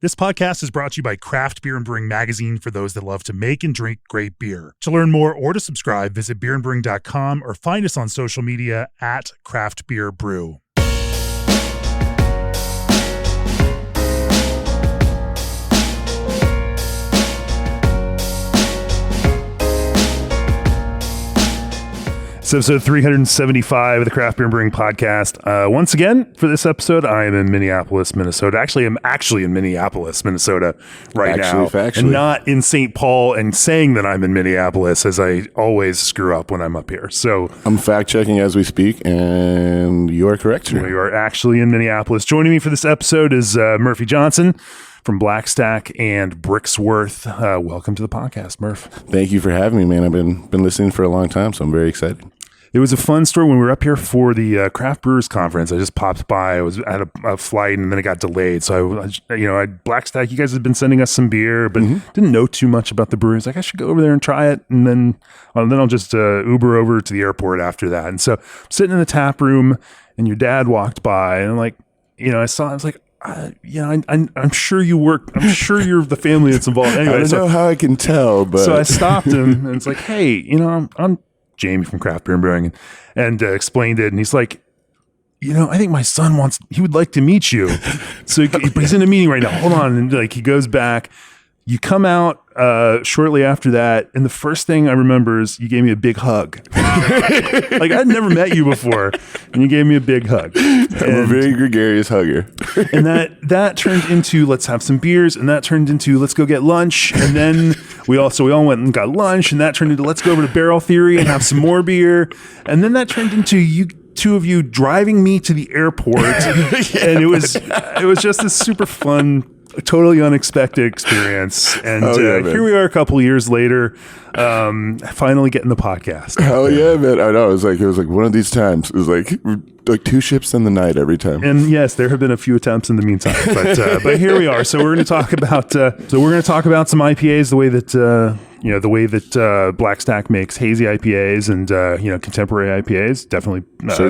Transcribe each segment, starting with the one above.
This podcast is brought to you by Craft Beer and Brewing Magazine for those that love to make and drink great beer. To learn more or to subscribe, visit beerandbrewing.com or find us on social media at Craft Beer Brew. So episode 375 of the Craft Beer and Brewing Podcast. Once again, for this episode, I am in Minneapolis, Minnesota. Actually, I'm actually in Minneapolis, Minnesota now. And not in St. Paul and saying that I'm in Minneapolis, as I always screw up when I'm up here. So I'm fact-checking as we speak, and you are correct, sir. We are actually in Minneapolis. Joining me for this episode is Murphy Johnson from BlackStack and Brixworth. Welcome to the podcast, Murph. Thank you for having me, man. I've been listening for a long time, so I'm very excited. It was a fun story when we were up here for the Craft Brewers Conference. I just popped by. I was at a flight and then it got delayed. So I BlackStack, you guys have been sending us some beer, but didn't know too much about the breweries. Like, I should go over there and try it, and then I'll just Uber over to the airport after that. And so I'm sitting in the tap room, and your dad walked by, and I'm like, I was like, I'm sure you work. I'm sure you're the family that's involved. Anyway, I don't know how I can tell, but so I stopped him, and it's like, hey, I'm Jamie from Craft Beer and Brewing, and explained it, and he's like, I think my son he would like to meet you. So he's in a meeting right now. Hold on, and he goes back. You come out shortly after that, and the first thing I remember is you gave me a big hug. I'd never met you before, and you gave me a big hug. I'm a very gregarious hugger. And that turned into, let's have some beers, and that turned into, let's go get lunch. And then we all went and got lunch, and that turned into, let's go over to Barrel Theory and have some more beer. And then that turned into two of you driving me to the airport. And it was just this super fun, totally unexpected experience, and here we are a couple years later, finally getting the podcast. Hell yeah, man! I know. It was like one of these times. It was like two ships in the night every time. And yes, there have been a few attempts in the meantime, but here we are. So we're going to talk about some IPAs, the way that BlackStack makes hazy IPAs and contemporary IPAs. Definitely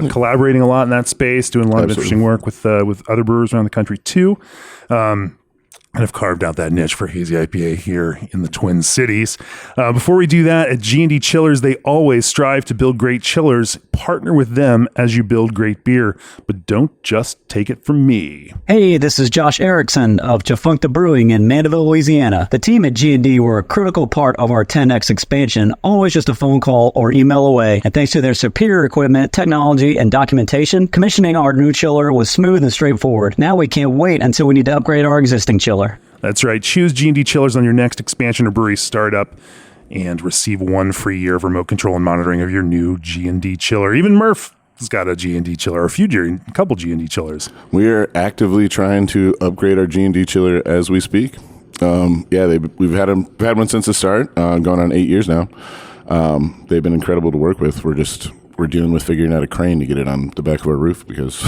collaborating a lot in that space, doing a lot of interesting work with other brewers around the country too. And I've carved out that niche for hazy IPA here in the Twin Cities. Before we do that, at G&D Chillers, they always strive to build great chillers. Partner with them as you build great beer, but don't just take it from me. Hey, this is Josh Erickson of Jafuncta Brewing in Mandeville, Louisiana. The team at G&D were a critical part of our 10X expansion, always just a phone call or email away. And thanks to their superior equipment, technology, and documentation, commissioning our new chiller was smooth and straightforward. Now we can't wait until we need to upgrade our existing chiller. That's right. Choose G&D Chillers on your next expansion or brewery startup and receive 1 free year of remote control and monitoring of your new G&D chiller. Even Murph has got a G&D chiller, or a couple G&D chillers. We are actively trying to upgrade our G&D chiller as we speak. We've had one since the start, going on 8 years now. They've been incredible to work with. We're dealing with figuring out a crane to get it on the back of our roof because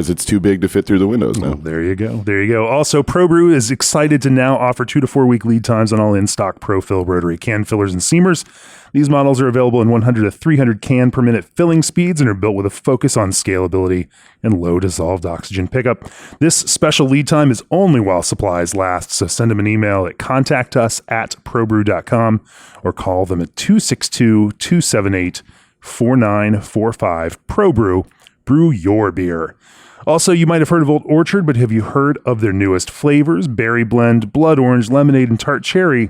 it's too big to fit through the windows now. There you go. Also, ProBrew is excited to now offer 2 to 4 week lead times on all in-stock ProFill rotary can fillers and seamers. These models are available in 100 to 300 can per minute filling speeds and are built with a focus on scalability and low dissolved oxygen pickup. This special lead time is only while supplies last, so send them an email at contactus@probrew.com or call them at 262-278-4945. ProBrew, brew your beer. Also, you might have heard of Old Orchard, but have you heard of their newest flavors? Berry Blend, Blood Orange, Lemonade, and Tart Cherry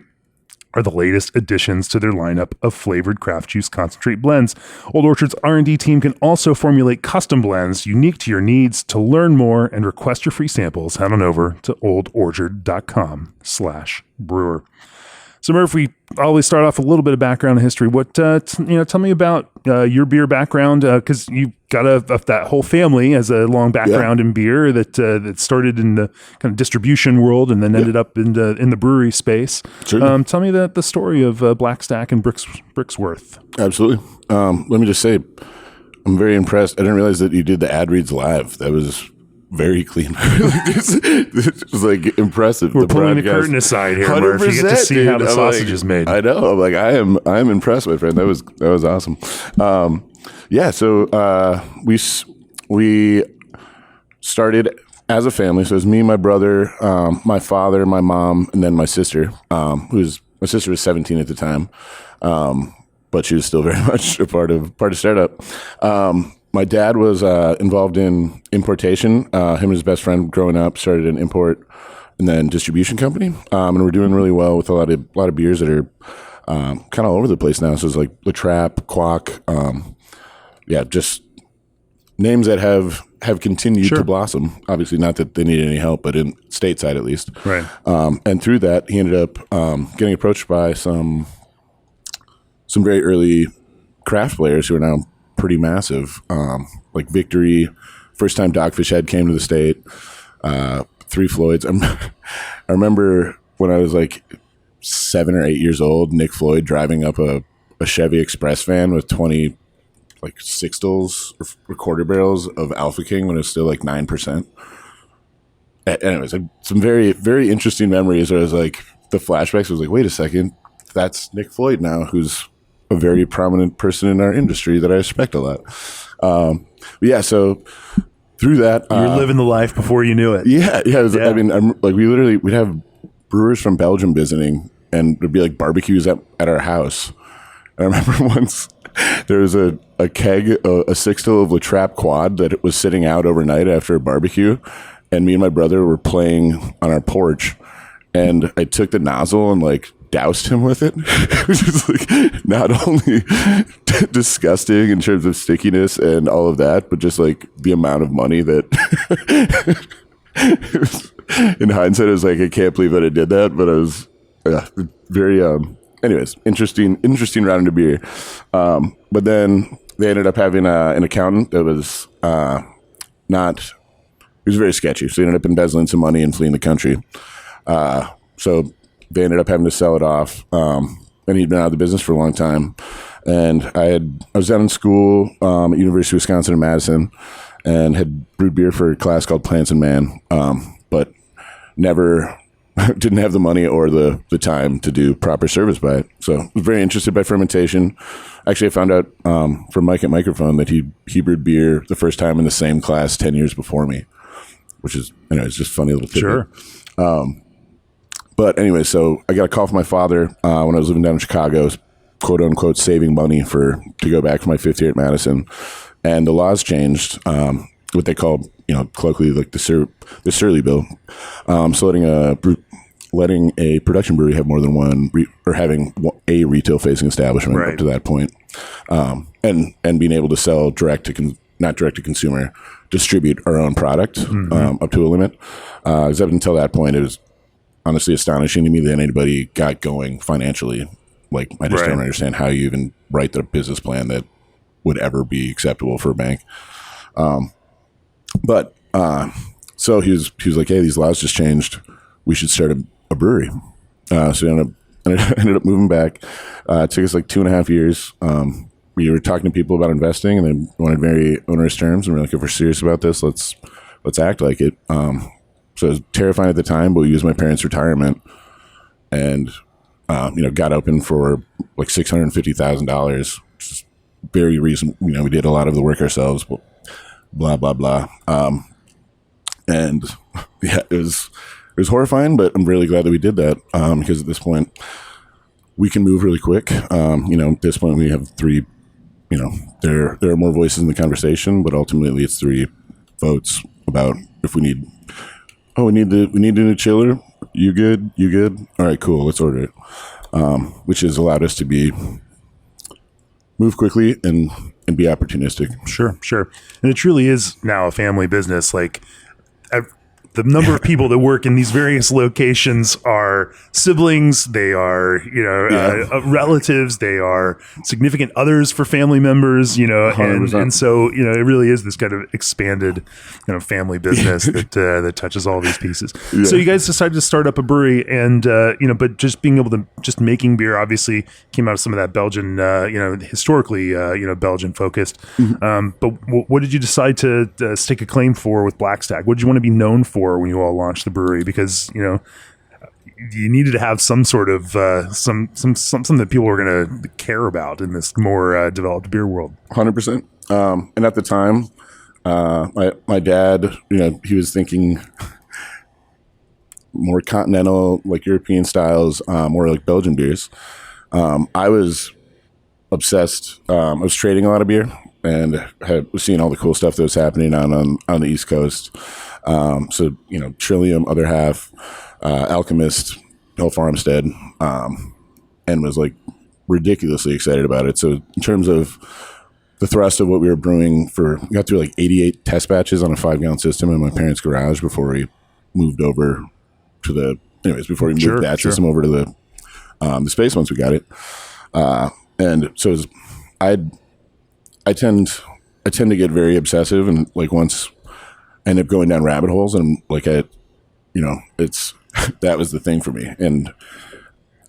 are the latest additions to their lineup of flavored craft juice concentrate blends. Old Orchard's R&D team can also formulate custom blends unique to your needs. To learn more and request your free samples, head on over to oldorchard.com/brewer. So Murph, we always start off with a little bit of background and history. What, tell me about your beer background, because you've got that whole family has a long background in beer that started in the kind of distribution world and then ended up in the brewery space. Sure. Tell me the story of BlackStack and Brixworth. Absolutely. Let me just say, I'm very impressed. I didn't realize that you did the ad reads live. That was very clean. This was impressive. We're pulling the curtain aside here, Murph. You get to see how the sausage is made. I know. I am impressed, my friend. That was awesome. So we started as a family, so it was me, my brother, my father, my mom, and then my sister, my sister was 17 at the time, but she was still very much a part of startup. My dad was involved in importation. Him and his best friend growing up started an import and then distribution company, and we're doing really well with a lot of beers that are kind of all over the place now. So it's like La Trappe, Quack, just names that have continued to blossom. Obviously, not that they need any help, but in stateside at least. Right. And through that, he ended up getting approached by some very early craft players who are now pretty massive, like Victory. First time Dogfish Head came to the state. Three Floyds. I remember when I was like 7 or 8 years old, Nick Floyd driving up a Chevy Express van with 20 like sixtels or quarter barrels of Alpha King when it was still like 9%. Anyways, some very, very interesting memories where I was like, the flashbacks was like, wait a second, that's Nick Floyd now, who's a very prominent person in our industry that I respect a lot. So through that, you were living the life before you knew it. Yeah. I mean, we'd have brewers from Belgium visiting, and there'd be like barbecues at our house. I remember once there was a keg, a sixtel of La Trappe Quad that was sitting out overnight after a barbecue, and me and my brother were playing on our porch, and I took the nozzle and like doused him with it, which is like not only disgusting in terms of stickiness and all of that, but just like the amount of money that in hindsight, I was like, I can't believe that I did that, but I was very anyways, interesting round into beer. But then they ended up having an accountant that was he was very sketchy. So he ended up embezzling some money and fleeing the country. So they ended up having to sell it off. And he'd been out of the business for a long time. And I was down in school at University of Wisconsin in Madison and had brewed beer for a class called Plants and Man, but never didn't have the money or the time to do proper service by it. So I was very interested by fermentation. Actually, I found out from Mike at Microphone that he brewed beer the first time in the same class 10 years before me, which is, it's just a funny little tidbit. Sure. But anyway, so I got a call from my father when I was living down in Chicago, quote unquote, saving money to go back for my fifth year at Madison. And the laws changed, what they call, colloquially like the Surly Bill. So letting a production brewery have more than one or having a retail facing establishment right. up to that point. And being able to sell not direct to consumer, distribute our own product up to a limit. Because up until that point, it was honestly astonishing to me that anybody got going financially. Like, I just don't understand how you even write the business plan that would ever be acceptable for a bank. So he was like, hey, these laws just changed. We should start a brewery. So we ended up moving back. It took us like 2.5 years. We were talking to people about investing, and they wanted very onerous terms. And we're like, if we're serious about this, let's act like it. So it was terrifying at the time, but we used my parents' retirement and, got open for like $650,000, which is very reasonable. We did a lot of the work ourselves, blah, blah, blah. And yeah, it was horrifying, but I'm really glad that we did that, because at this point we can move really quick. At this point we have 3, there are more voices in the conversation, but ultimately it's 3 votes about if we need a new chiller. You good? All right, cool. Let's order it. Which has allowed us to move quickly and be opportunistic. Sure. And it truly is now a family business. Like, the number of people that work in these various locations are siblings. They are, relatives. They are significant others for family members, and so, it really is this kind of expanded, family business that touches all these pieces. Yeah. So you guys decided to start up a brewery and, but just being able to just making beer obviously came out of some of that Belgian, historically, Belgian focused. Mm-hmm. But what did you decide to stake a claim for with BlackStack? What did you want to be known for when you all launched the brewery? Because you needed to have some sort of something that people were going to care about in this more developed beer world. 100%. And at the time, My dad, he was thinking more continental, like European styles, more like Belgian beers. I was obsessed. I was trading a lot of beer and was seeing all the cool stuff that was happening on the East Coast. So, Trillium, Other Half, Alchemist, Hill Farmstead, and was like ridiculously excited about it. So in terms of the thrust of what we were brewing we got through like 88 test batches on a 5-gallon system in my parents' garage before we moved over to before we moved that system over to the space once we got it. And so I tend to get very obsessive, and like once I end up going down rabbit holes, and like it's that was the thing for me. And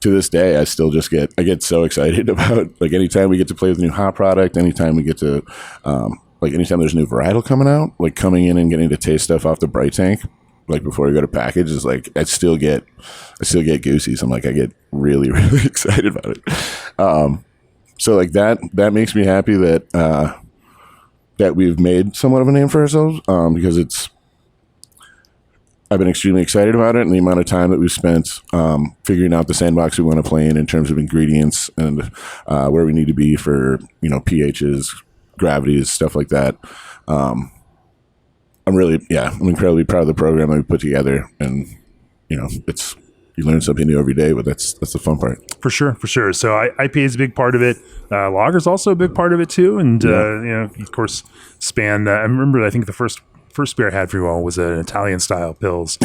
to this day, I still just get so excited about like anytime we get to play with a new hop product, anytime we get to anytime there's a new varietal coming out, like coming in and getting to taste stuff off the bright tank, like before we go to package, is like I still get goosies. I'm like, I get really, really excited about it. So like that makes me happy that we've made somewhat of a name for ourselves, because I've been extremely excited about it, and the amount of time that we've spent figuring out the sandbox we want to play in terms of ingredients and where we need to be for pHs, gravities, stuff like that. I'm incredibly proud of the program that we put together, and you learn something new every day, but that's the fun part. For sure. So IPA is a big part of it. Lager's also a big part of it too, and of course, span. I remember, I think the first beer I had for you all was an Italian style Pils.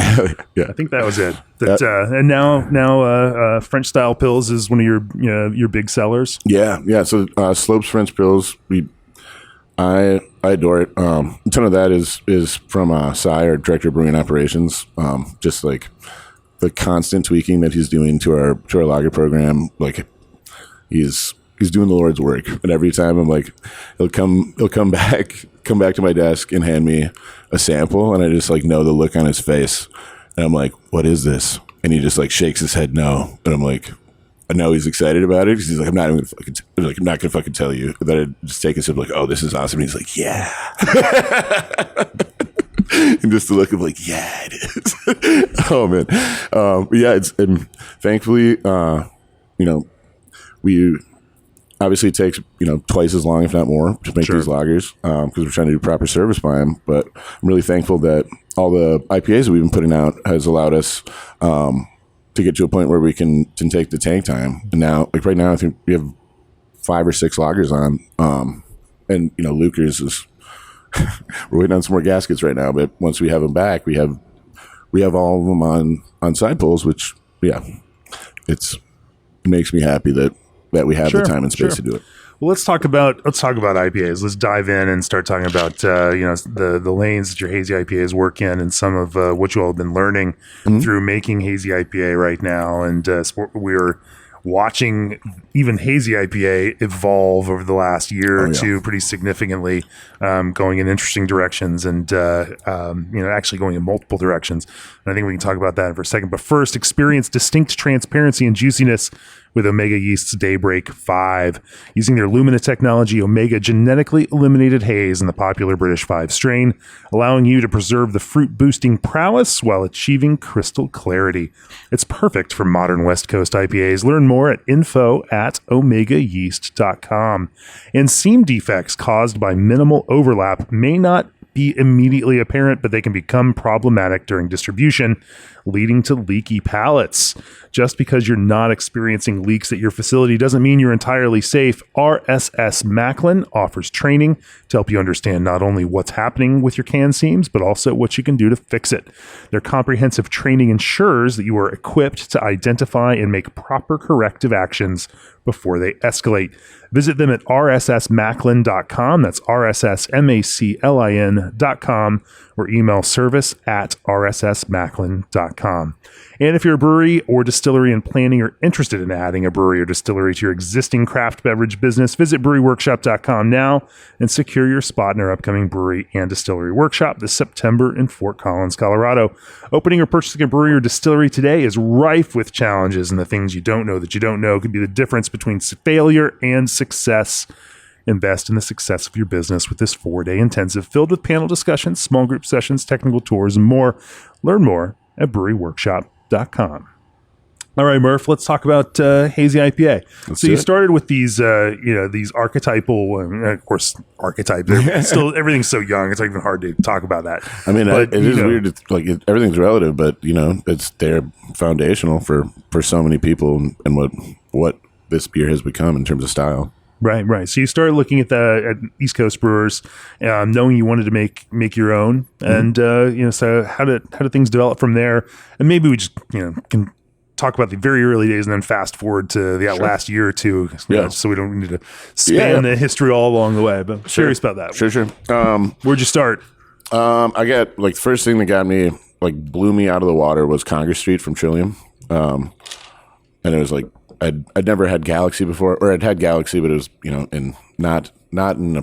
Yeah, I think that was it. And now French style Pils is one of your big sellers. Yeah. So Slopes French Pils, I adore it. A ton of that is from Cy, our director of brewing operations. Just like the constant tweaking that he's doing to our lager program, like he's doing the Lord's work. And every time I'm like, he'll come back to my desk and hand me a sample, and I just like know the look on his face, and I'm like, what is this? And he just like shakes his head no, and I'm like, I know he's excited about it, because he's like, I'm not gonna fucking tell you. And then I just take a sip, like, oh, this is awesome. And he's like, yeah. And just the look of like, yeah, it is. Oh man. And thankfully, we obviously it takes twice as long, if not more, to make these lagers, because we're trying to do proper service by them. But I'm really thankful that all the IPAs that we've been putting out has allowed us to get to a point where we can take the tank time. And now, like right now, I think we have 5 or 6 lagers on, and Lucas is we're waiting on some more gaskets right now. But once we have them back, we have all of them on side pulls, which it makes me happy that we have the time and space to do it. Well, let's talk about IPAs. Let's dive in and start talking about the lanes that your hazy IPAs work in, and some of what you all have been learning through making hazy IPA right now. And we're watching even hazy IPA evolve over the last year or two pretty significantly, going in interesting directions, and actually going in multiple directions. And I think we can talk about that for a second. But first, experience distinct transparency and juiciness with Omega Yeast's Daybreak 5. Using their Lumina technology, Omega genetically eliminated haze in the popular British 5 strain, allowing you to preserve the fruit-boosting prowess while achieving crystal clarity. It's perfect for modern West Coast IPAs. Learn more at info@omegayeast.com. And seam defects caused by minimal overlap may not be immediately apparent, but they can become problematic during distribution, leading to leaky pallets. Just because you're not experiencing leaks at your facility doesn't mean you're entirely safe. RSS Macklin offers training to help you understand not only what's happening with your can seams, but also what you can do to fix it. Their comprehensive training ensures that you are equipped to identify and make proper corrective actions before they escalate. Visit them at rssmacklin.com. That's rssmaclin.com, or email service@rssmacklin.com. And if you're a brewery or distillery in planning or interested in adding a brewery or distillery to your existing craft beverage business, visit breweryworkshop.com now and secure your spot in our upcoming brewery and distillery workshop this September in Fort Collins, Colorado. Opening or purchasing a brewery or distillery today is rife with challenges, and the things you don't know that you don't know could be the difference between failure and success. Invest in the success of your business with this 4-day intensive filled with panel discussions, small group sessions, technical tours, and more. Learn more at breweryworkshop.com. All right, Murph, let's talk about hazy IPA. So you started with these, these archetypal, and of course, archetype. Still, everything's so young; it's not even hard to talk about that. I mean, it is weird. Everything's relative, but they're foundational for so many people, and what this beer has become in terms of style. Right. So you started looking at East Coast brewers, knowing you wanted to make your own, and so how did things develop from there? And maybe we just can talk about the very early days and then fast forward to the last year or two, so we don't need to span the history all along the way. But curious about that. Sure. Where'd you start? I got the first thing that got me blew me out of the water was Congress Street from Trillium, and it was I'd never had Galaxy before, or I'd had Galaxy, but it was not in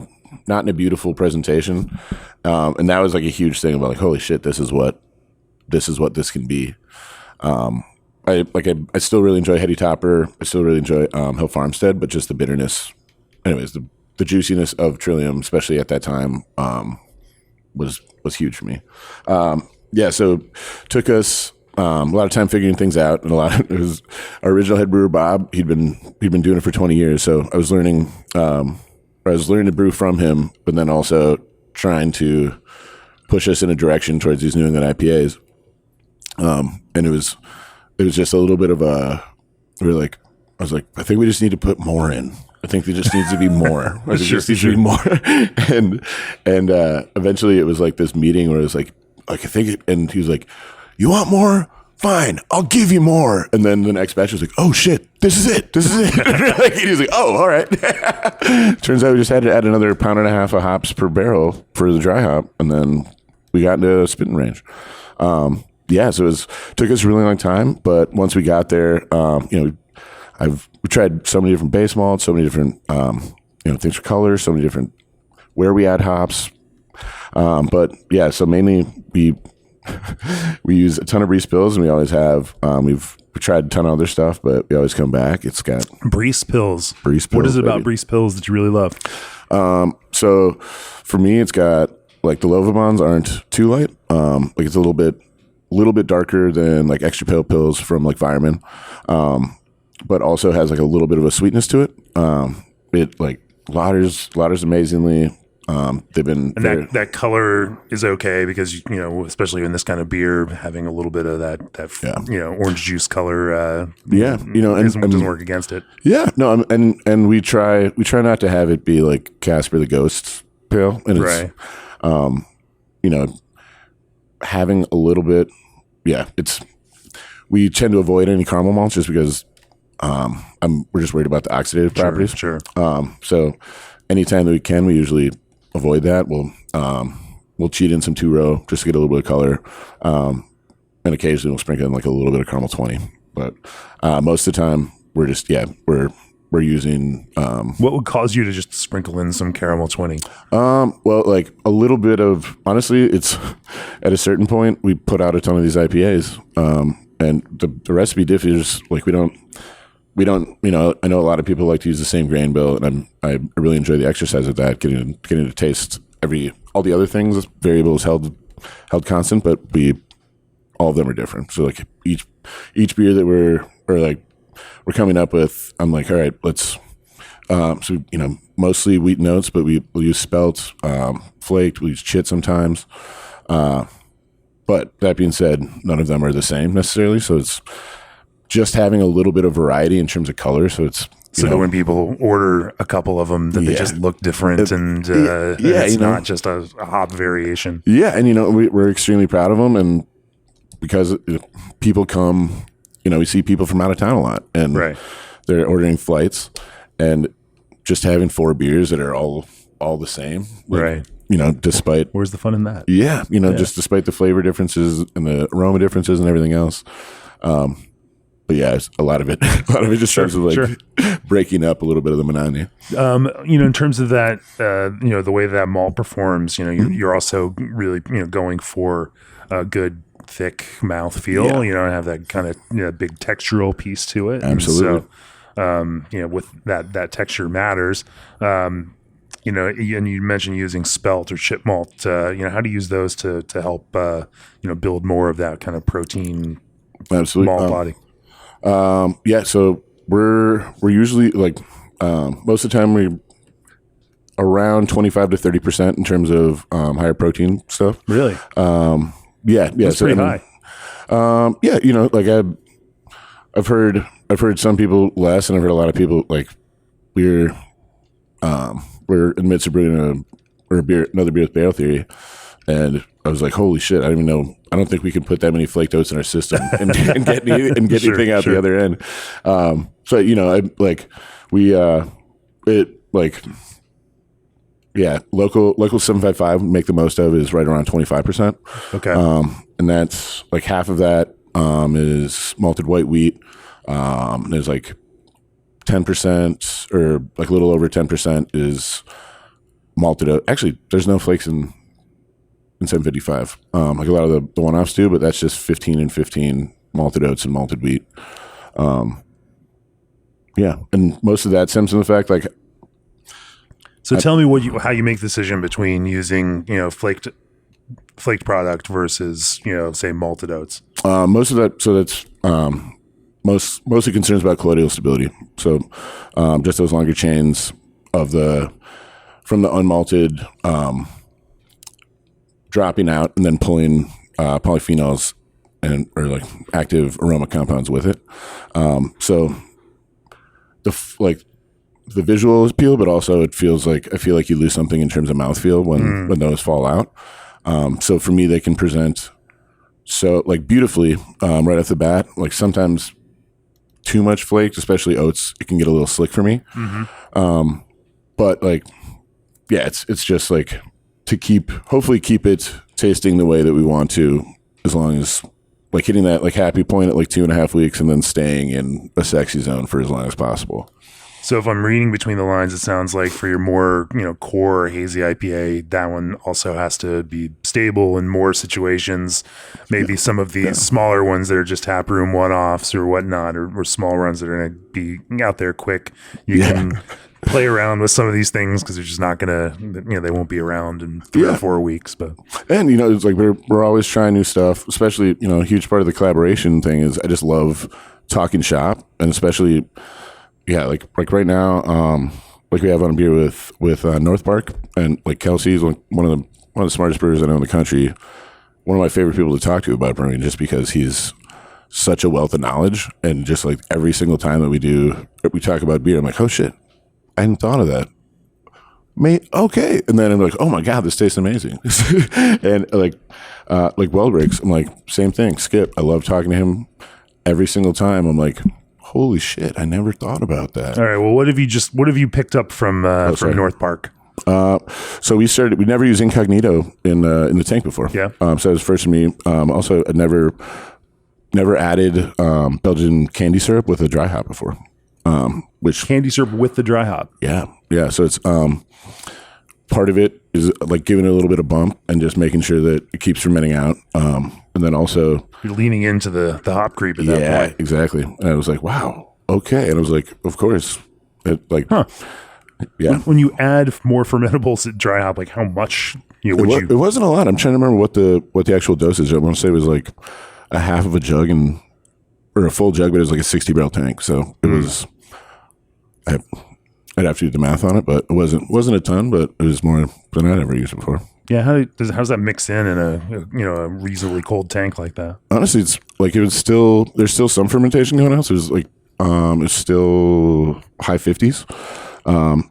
a beautiful presentation, and that was a huge thing about holy shit, this is what this can be. I still really enjoy Heady Topper. I still really enjoy Hill Farmstead, but just the bitterness, anyways, the juiciness of Trillium, especially at that time, was huge for me. So took us a lot of time figuring things out, and it was our original head brewer Bob. He'd been doing it for 20 years, so I was learning to brew from him, but then also trying to push us in a direction towards these New England IPAs. And it was just a little bit of I was like, I think we just need to put more in. I think there just needs to be more. There just needs to be more. and eventually it was this meeting where it was I think, and he was like, you want more? Fine, I'll give you more. And then the next batch was like, oh shit, this is it. He was like, oh, all right. Turns out we just had to add another 1.5 pounds of hops per barrel for the dry hop. And then we got into a spitting range. So took us a really long time, but once we got there, we tried so many different base malts, so many different, things for colors, so many different where we add hops. So mainly we use a ton of Breeze Pills, and we always have. We've tried a ton of other stuff, but we always come back. It's got Breeze Pills. What is it about Breeze Pills that you really love? So for me, it's got the Lovabonds aren't too light. It's a little bit darker than extra pale pills from Fireman, but also has a little bit of a sweetness to it. It ladders amazingly. They've been that color is okay because especially in this kind of beer, having a little bit of that orange juice color doesn't work against it. Yeah, no, and we try not to have it be Casper the Ghost pale, and it's having a little bit. Yeah, we tend to avoid any caramel malts just because we're just worried about the oxidative properties. Sure. So anytime that we can, we usually avoid that. We'll cheat in some 2-row just to get a little bit of color, and occasionally we'll sprinkle in a little bit of caramel 20. But most of the time, we're just we're using. What would cause you to just sprinkle in some caramel 20? A little bit of, honestly, it's at a certain point, we put out a ton of these IPAs, and the recipe differs. We don't, I know a lot of people like to use the same grain bill, and I really enjoy the exercise of that, getting to taste all the other things, variables held constant, but all of them are different. So each beer that we're coming up with, I'm all right, let's, mostly wheat notes, but we'll use spelt, flaked, we'll use chit sometimes. But that being said, none of them are the same necessarily. So it's just having a little bit of variety in terms of color. So it's, that when people order a couple of them, that they just look different, and it's not just a hop variation. Yeah. And, we're extremely proud of them. And because people come, we see people from out of town a lot, and they're ordering flights, and just having 4 beers that are all the same. Despite, where's the fun in that? Yeah. Just despite the flavor differences and the aroma differences and everything else. But yeah, a lot of it just starts with breaking up a little bit of the monotony. In terms of that, the way that malt performs, you're also really, going for a good thick mouthfeel, and have that kind of big textural piece to it. Absolutely. And so, with that texture matters. and you mentioned using spelt or chip malt. How do you use those to help build more of that kind of protein Absolutely. malt body? So we're usually like most of the time we're around 25 to 30% in terms of higher protein stuff. Really? That's pretty high. I've heard some people less, and I've heard a lot of people like we're in the midst of brewing another beer with Bale Theory, and I was like, holy shit, I don't even know. I don't think we can put that many flaked oats in our system and get anything out the other end. Local 755 make the most of is right around 25%. Okay. And that's like half of that is malted white wheat. There's like 10% or like a little over 10% is malted oat. Actually, there's no flakes in 755. Like a lot of the one-offs do, but that's just 15 and 15 malted oats and malted wheat. And most of that stems from the fact like. So tell me how you make the decision between using flaked product versus say malted oats. Most of that, so that's mostly concerns about colloidal stability. So just those longer chains from the unmalted dropping out and then pulling polyphenols or like active aroma compounds with it. So the visual appeal, but also it feels like I feel like you lose something in terms of mouthfeel when those fall out. So for me, they can present so like beautifully right off the bat. Like sometimes too much flaked, especially oats, it can get a little slick for me. Mm-hmm. But like, yeah, it's just like to hopefully keep it tasting the way that we want to, as long as like hitting that like happy point at like 2.5 weeks and then staying in a sexy zone for as long as possible. So if I'm reading between the lines, it sounds like for your more, core hazy IPA, that one also has to be stable in more situations. Maybe some of these smaller ones that are just tap room one-offs or whatnot, or small runs that are going to be out there quick. You can play around with some of these things because they're just not going to, they won't be around in 3 or 4 weeks. And it's like we're always trying new stuff. Especially, a huge part of the collaboration thing is I just love talking shop, and especially. Yeah, like right now, like we have on a beer with North Park, and like Kelsey's like one of the smartest brewers I know in the country. One of my favorite people to talk to about brewing, just because he's such a wealth of knowledge, and just like every single time that we talk about beer, I'm like, oh shit, I hadn't thought of that. Mate, okay, and then I'm like, oh my god, this tastes amazing. And like Weldricks, I'm like, same thing. Skip, I love talking to him every single time. I'm like. Holy shit! I never thought about that. All right. Well, what have you picked up from North Park? So we never used incognito in the tank before. Yeah. So that was first for me. Also, I never added Belgian candy syrup with a dry hop before. Which candy syrup with the dry hop? Yeah. So it's part of it is like giving it a little bit of bump and just making sure that it keeps fermenting out. And then also you're leaning into the hop creep at that point. Yeah, exactly. And I was like, wow, okay. And I was like, of course. Yeah. When you add more fermentables to dry hop, like how much it wasn't a lot. I'm trying to remember what the actual dosage. I want to say it was like a half of a jug or a full jug, but it was like a 60 barrel tank. So it was. I'd have to do the math on it, but it wasn't a ton, but it was more than I'd ever used before. Yeah, how's that mix in a reasonably cold tank like that? Honestly, it's like there's still some fermentation going on. So it's like it's still high 50s.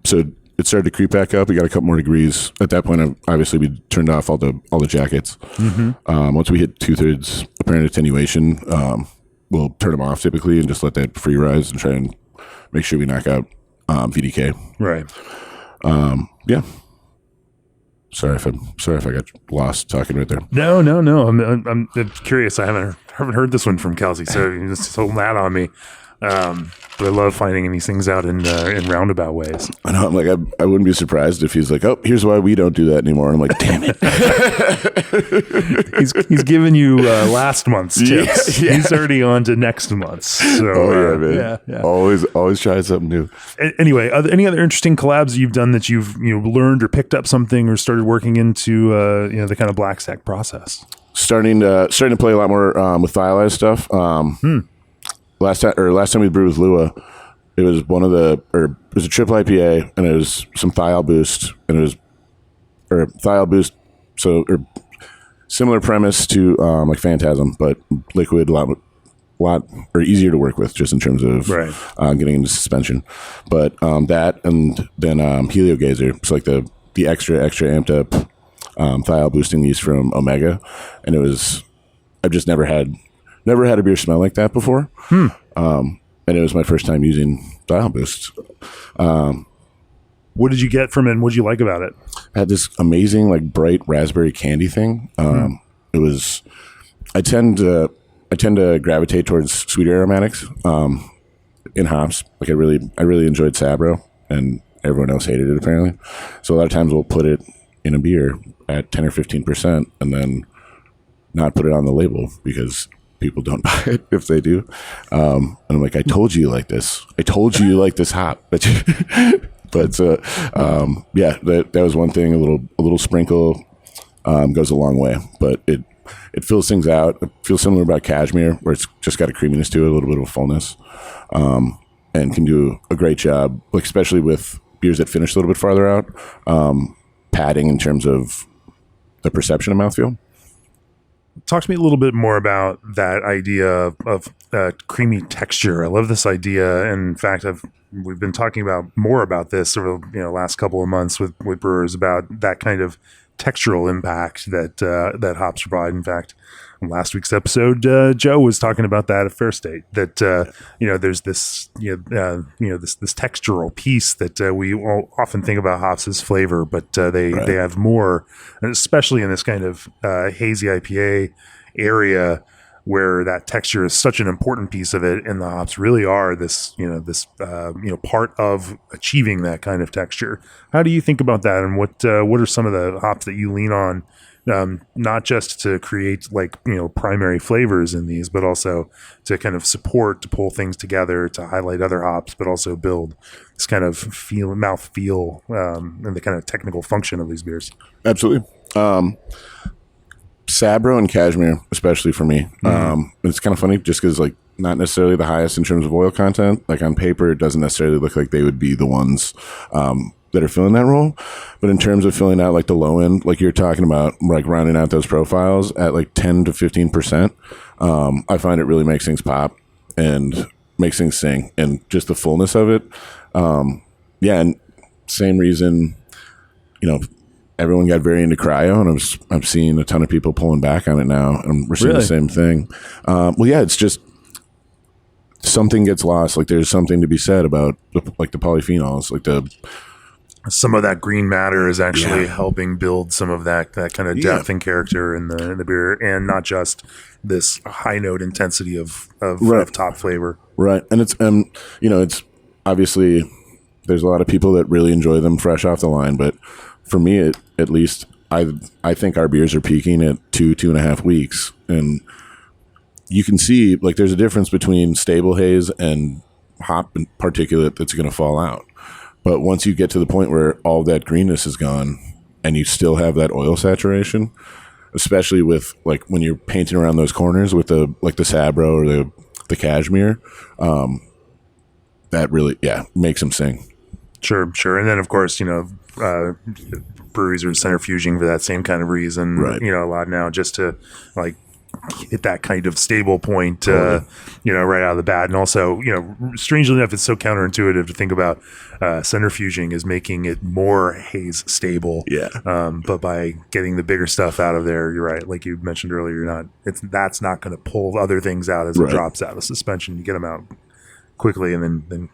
So it started to creep back up. We got a couple more degrees. At that point, obviously we turned off all the jackets. Mm-hmm. Once we hit 2/3 apparent attenuation, we'll turn them off typically and just let that free rise and try and make sure we knock out VDK. Right. Yeah. Sorry if I got lost talking right there. No. I'm curious. I haven't haven't heard this one from Kelsey, so he's just so mad on me. But I love finding these things out in roundabout ways. I know. I'm like, I wouldn't be surprised if he's like, oh, here's why we don't do that anymore. And I'm like, damn it. He's giving you last month's tips. Yeah. He's already on to next month's. So, man. Yeah. Always try something new. Anyway, any other interesting collabs you've done that you've learned or picked up something or started working into the kind of BlackStack process? Starting to play a lot more with thiolized stuff. Last time we brewed with Lua, it was it was a triple IPA, and it was some thiol-boost, and it was thiol-boost. So, similar premise to like Phantasm, but liquid, a lot easier to work with, just in terms of getting into suspension. But that, and then Heliogazer, so like the extra amped up thiol-boosting yeast from Omega, and I've just never had a beer smell like that before. And it was my first time using thiol-boost. What did you get from it, and what did you like about it? I had this amazing, like, bright raspberry candy thing. It was, I tend to gravitate towards sweet aromatics in hops. Like, I really enjoyed Sabro, and everyone else hated it apparently. So a lot of times we'll put it in a beer at 10 or 15% and then not put it on the label because people don't buy it if they do. And I'm like, I told you like this. I told you like this hop. But yeah, that was one thing. A little sprinkle goes a long way, but it fills things out. It feels similar about Cashmere, where it's just got a creaminess to it, a little bit of a fullness, and can do a great job, like especially with beers that finish a little bit farther out, padding in terms of the perception of mouthfeel. Talk to me a little bit more about that idea of creamy texture. I love this idea. In fact, we've been talking more about this over last couple of months with brewers about that kind of textural impact that hops provide. In fact, in last week's episode, Joe was talking about that at Fair State. That there's this this textural piece that we often think about hops as flavor, but they have more, and especially in this kind of hazy IPA area where that texture is such an important piece of it, and the hops really are this part of achieving that kind of texture. How do you think about that, and what are some of the hops that you lean on? Not just to create primary flavors in these, but also to kind of support, to pull things together, to highlight other hops, but also build this kind of mouth feel, and the kind of technical function of these beers. Absolutely. Sabro and Cashmere, especially for me. It's kind of funny just because not necessarily the highest in terms of oil content. Like on paper, it doesn't necessarily look like they would be the ones that are filling that role. But in terms of filling out like the low end, like you're talking about, like rounding out those profiles at like 10 to 15%, I find it really makes things pop and makes things sing, and just the fullness of it. And same reason, everyone got very into cryo, and I'm seeing a ton of people pulling back on it now, and we're seeing the same thing. It's just something gets lost. Like there's something to be said about the polyphenols, some of that green matter is actually helping build some of that kind of depth and character in the beer, and not just this high note intensity of top flavor. Right. And it's obviously there's a lot of people that really enjoy them fresh off the line, but for me, at least, I think our beers are peaking at 2.5 weeks, and you can see there's a difference between stable haze and hop and particulate that's going to fall out. But once you get to the point where all that greenness is gone, and you still have that oil saturation, especially with when you're painting around those corners with the Sabro or the Cashmere, that really makes them sing. Sure. And then, of course, breweries are centrifuging for that same kind of reason, right. A lot now, just to hit that kind of stable point, right out of the bat. And also, strangely enough, it's so counterintuitive to think about centrifuging as making it more haze stable. Yeah. But by getting the bigger stuff out of there, you're right. Like you mentioned earlier, that's not going to pull other things out as it drops out of suspension. You get them out quickly and then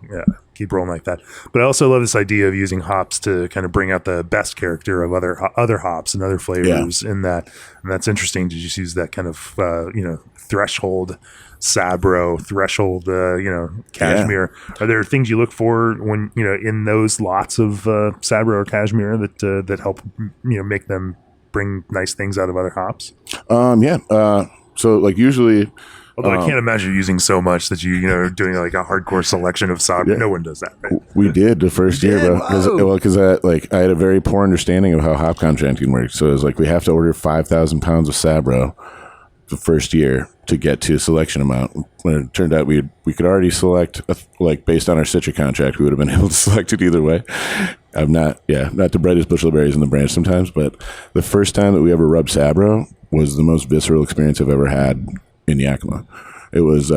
keep rolling like that. But I also love this idea of using hops to kind of bring out the best character of other hops and other flavors in that. And that's interesting to just use that kind of, threshold Sabro, threshold, Cashmere. Are there things you look for when, in those lots of Sabro or Cashmere that help, make them bring nice things out of other hops? So like usually, although I can't imagine using so much that doing like a hardcore selection of Sabro. Yeah. No one does that, right? We did the first year, because I had a very poor understanding of how hop contracting works. So it was like we have to order 5,000 pounds of Sabro the first year to get to a selection amount. When it turned out we could already select, based on our Citra contract, we would have been able to select it either way. I'm not the brightest bushel of berries in the branch sometimes, but the first time that we ever rubbed Sabro was the most visceral experience I've ever had in Yakima. It was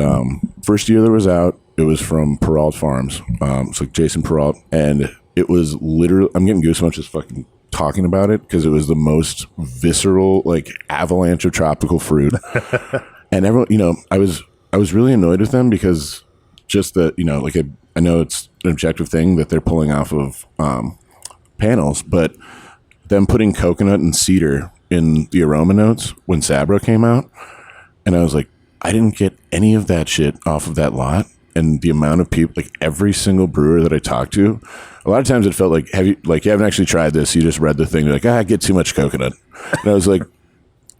first year that was out. It was from Peralt Farms. It's like Jason Peralt, and it was literally, I'm getting goosebumps just fucking talking about it because it was the most visceral avalanche of tropical fruit. And everyone, I was really annoyed with them because just that, I know it's an objective thing that they're pulling off of panels, but them putting coconut and cedar in the aroma notes when Sabro came out, and I was like, I didn't get any of that shit off of that lot. And the amount of people, every single brewer that I talked to, a lot of times it felt like, you haven't actually tried this. You just read the thing. You're like, I get too much coconut. And I was like,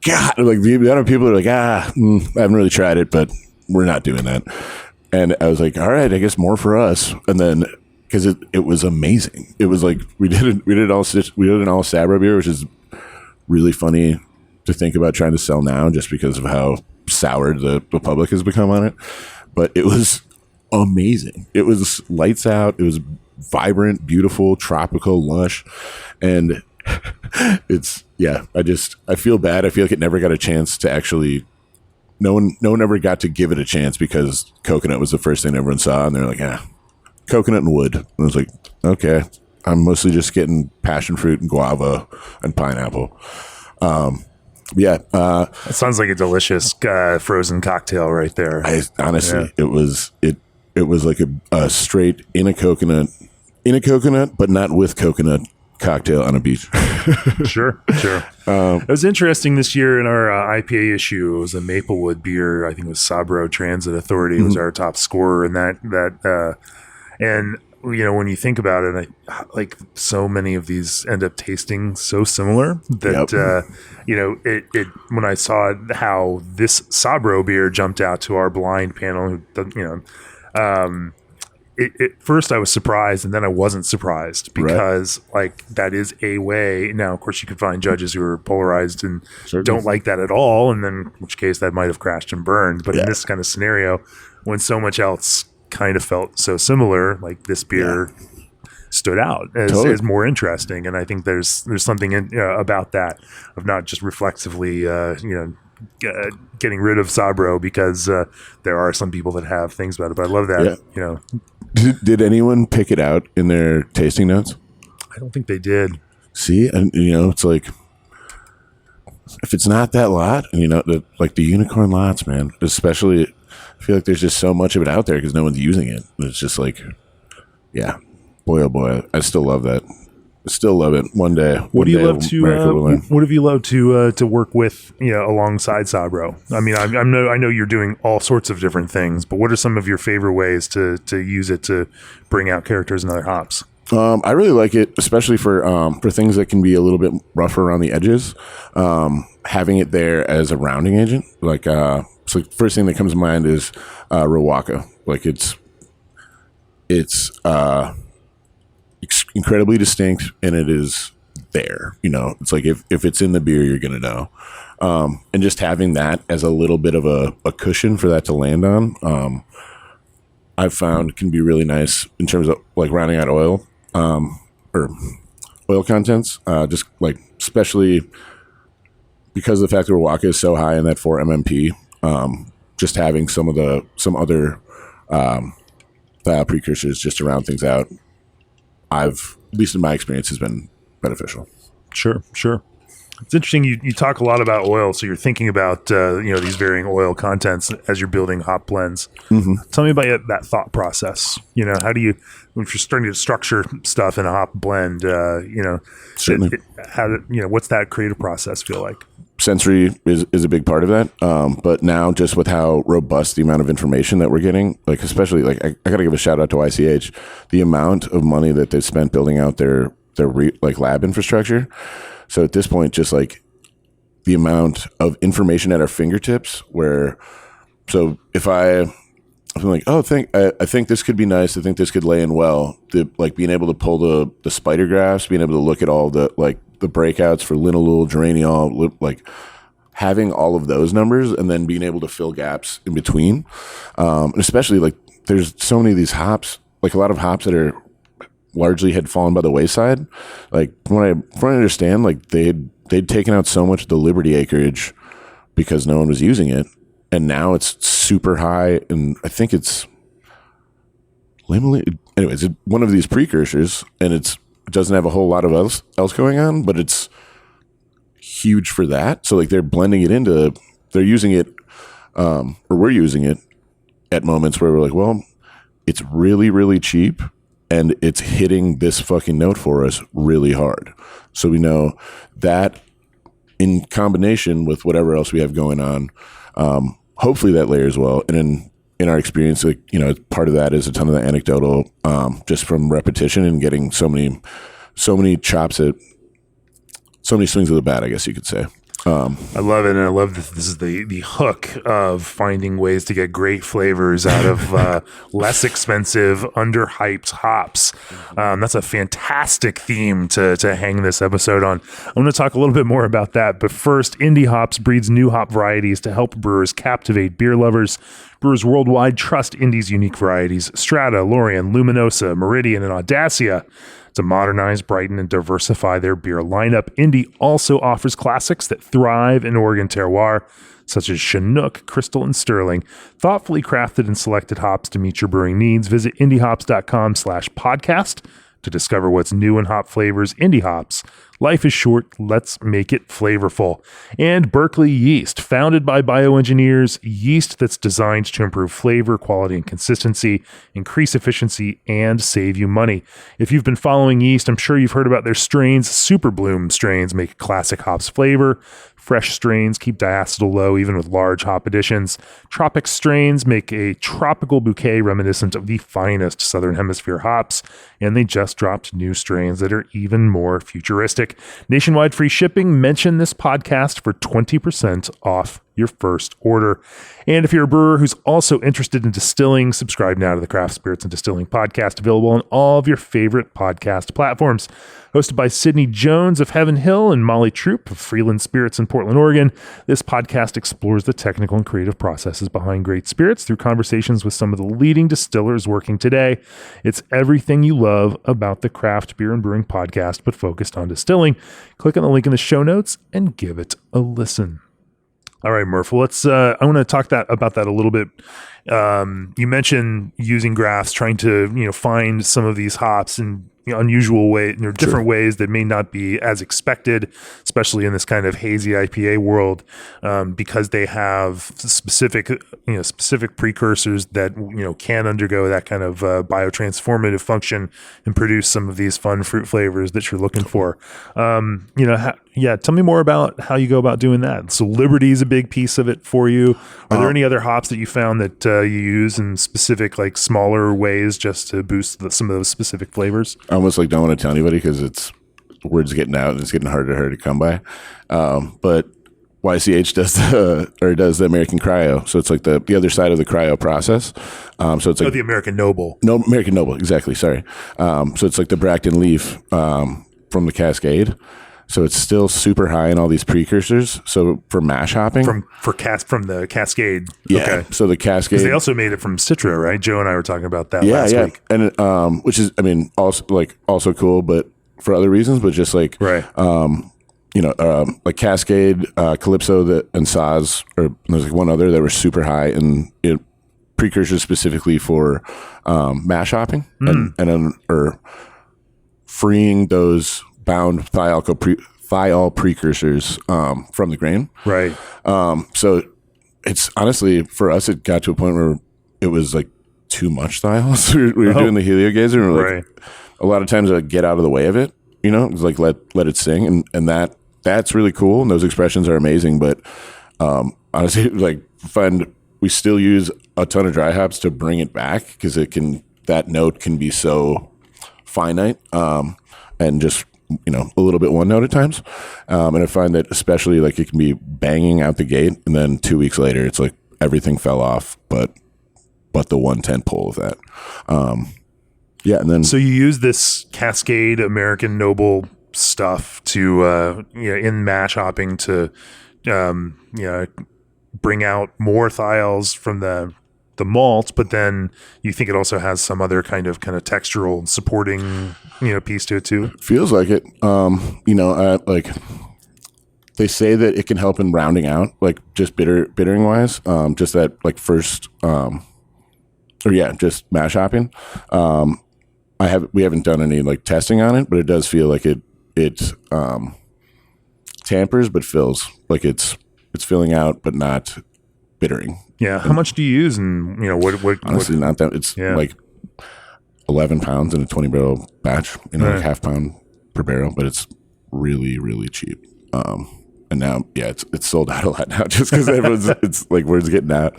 God, the amount of people are like, I haven't really tried it, but we're not doing that. And I was like, all right, I guess more for us. And then, because it was amazing. It was like, we did an all Sabro beer, which is really funny to think about trying to sell now just because of how soured the public has become on it. But it was amazing. It was lights out. It was vibrant, beautiful, tropical, lush. And I feel bad. I feel like it never got a chance to actually, no one ever got to give it a chance because coconut was the first thing everyone saw. And they're like, coconut and wood. And I was like, okay, I'm mostly just getting passion fruit and guava and pineapple. It sounds like a delicious frozen cocktail right there. Honestly, it was like a straight in a coconut, but not with coconut cocktail on a beach. Sure. It was interesting this year in our IPA issue. It was a Maplewood beer. I think it was Sabro Transit Authority was our top scorer in that. And when you think about it, so many of these end up tasting so similar that, it when I saw how this Sabro beer jumped out to our blind panel, at first I was surprised and then I wasn't surprised because that is a way. Now, of course, you could find judges who are polarized and don't like that at all. And then in which case that might have crashed and burned. But in this kind of scenario, when so much else kind of felt so similar, this beer stood out as more interesting. And I think there's something about that of not just reflexively, getting rid of Sabro because there are some people that have things about it. But I love that, Did anyone pick it out in their tasting notes? I don't think they did. See, and it's like, if it's not that lot, and the unicorn lots, man, especially, I feel like there's just so much of it out there because no one's using it. It's just boy, oh boy, I still love that. I still love it. One day, what have you loved to work with, alongside Sabro? I mean, I know you're doing all sorts of different things, but what are some of your favorite ways to use it to bring out characters and other hops? I really like it, especially for things that can be a little bit rougher around the edges. Having it there as a rounding agent, so first thing that comes to mind is Rowaka. It's incredibly distinct, and it is there. It's like if it's in the beer, you're gonna know. And just having that as a little bit of a cushion for that to land on, I've found can be really nice in terms of rounding out oil or oil contents. Just especially because of the fact that Rowaka is so high in that 4 MMP. Just having some other precursors just to round things out, at least in my experience, has been beneficial. Sure. It's interesting. You talk a lot about oil, so you're thinking about these varying oil contents as you're building hop blends. Tell me about that thought process. How do you, if you're starting to structure stuff in a hop blend, Certainly. What's that creative process feel like? Sensory is a big part of that. But now just with how robust the amount of information that we're getting, like especially like I got to give a shout out to YCH, the amount of money that they've spent building out their lab infrastructure. So at this point, just like the amount of information at our fingertips so if I'm like, I think this could be nice. I think this could lay in well. Being able to pull the spider graphs, being able to look at all the breakouts for linalool, geraniol, like having all of those numbers and then being able to fill gaps in between. And especially like there's so many of these hops, like a lot of hops that are largely had fallen by the wayside. Like from what I understand, like they'd taken out so much of the Liberty acreage because no one was using it. And now it's super high. And I think it's anyways, it's one of these precursors and it doesn't have a whole lot of else going on, but it's huge for that. So like they're blending it they're using it, or we're using it at moments where we're like, well, it's really, really cheap and it's hitting this fucking note for us really hard. So we know that in combination with whatever else we have going on, hopefully that layers well. And in our experience, like, part of that is a ton of the anecdotal, just from repetition and getting so many chops at so many swings of the bat, I guess you could say. I love it, and I love this is the hook of finding ways to get great flavors out of less expensive, underhyped hops. That's a fantastic theme to hang this episode on. I'm going to talk a little bit more about that, but first, Indie Hops breeds new hop varieties to help brewers captivate beer lovers. Brewers worldwide trust Indie's unique varieties, Strata, Lorient, Luminosa, Meridian, and Audacia, to modernize, brighten, and diversify their beer lineup. Indie also offers classics that thrive in Oregon terroir, such as Chinook, Crystal, and Sterling. Thoughtfully crafted and selected hops to meet your brewing needs. Visit indiehops.com/podcast to discover what's new in hop flavors. Indie Hops. Life is short. Let's make it flavorful. And Berkeley Yeast, founded by bioengineers, yeast that's designed to improve flavor, quality, and consistency, increase efficiency, and save you money. If you've been following yeast, I'm sure you've heard about their strains. Super Bloom strains make a classic hops flavor. Fresh strains keep diacetyl low even with large hop additions. Tropic strains make a tropical bouquet reminiscent of the finest Southern Hemisphere hops. And they just dropped new strains that are even more futuristic. Nationwide free shipping. Mention this podcast for 20% off your first order. And if you're a brewer who's also interested in distilling, subscribe now to the Craft Spirits and Distilling podcast, available on all of your favorite podcast platforms. Hosted by Sydney Jones of Heaven Hill and Molly Troop of Freeland Spirits in Portland, Oregon, this podcast explores the technical and creative processes behind great spirits through conversations with some of the leading distillers working today. It's everything you love about the Craft Beer and Brewing podcast, but focused on distilling. Click on the link in the show notes and give it a listen. All right, Murph. Let's. I want to talk about that a little bit. You mentioned using graphs, trying to find some of these hops in unusual ways, different ways that may not be as expected, especially in this kind of hazy IPA world, because they have specific precursors that can undergo that kind of biotransformative function and produce some of these fun fruit flavors that you're looking for. Tell me more about how you go about doing that. So Liberty is a big piece of it for you. Are there any other hops that you found that you use in specific, like smaller ways, just to boost some of those specific flavors? I almost don't want to tell anybody because word's getting out and it's getting harder to come by. But YCH does the American Cryo, so it's like the other side of the cryo process. So it's like the American Noble. No, American Noble, exactly. Sorry. So it's like the Bracton leaf from the Cascade. So it's still super high in all these precursors. So for mash hopping, from the Cascade, yeah. Okay. So the Cascade, they also made it from Citra, right? Joe and I were talking about that last week, and which is, also cool, but for other reasons, but just like right. Like Cascade, Calypso, and Saz, or there's like one other that were super high in precursors specifically for mash hopping or freeing those bound thiol precursors from the grain. Right. So it's honestly, for us, it got to a point where it was like too much thiols. we were doing the heliogazer, and we're like, a lot of times I get out of the way of it, it's like let it sing, and that's really cool, and those expressions are amazing. But honestly, like we still use a ton of dry hops to bring it back, because that note can be so finite, and just a little bit one note at times. And I find that especially like it can be banging out the gate, and then 2 weeks later it's like everything fell off, but the 110 pull of that. And then so you use this Cascade American Noble stuff to in mash hopping to bring out more thiols from the malt, but then you think it also has some other kind of textural supporting piece to it too. Feels like it. Like they say that it can help in rounding out, like just bittering wise, just that like first just mash hopping. We haven't done any like testing on it, but it does feel like it tampers but fills, like it's filling out but not bittering. Yeah. How much do you use? And what honestly, not that. It's like 11 pounds in a 20 barrel batch, like half pound per barrel, but it's really, really cheap. And now, it's sold out a lot now, just because it's like word's getting out.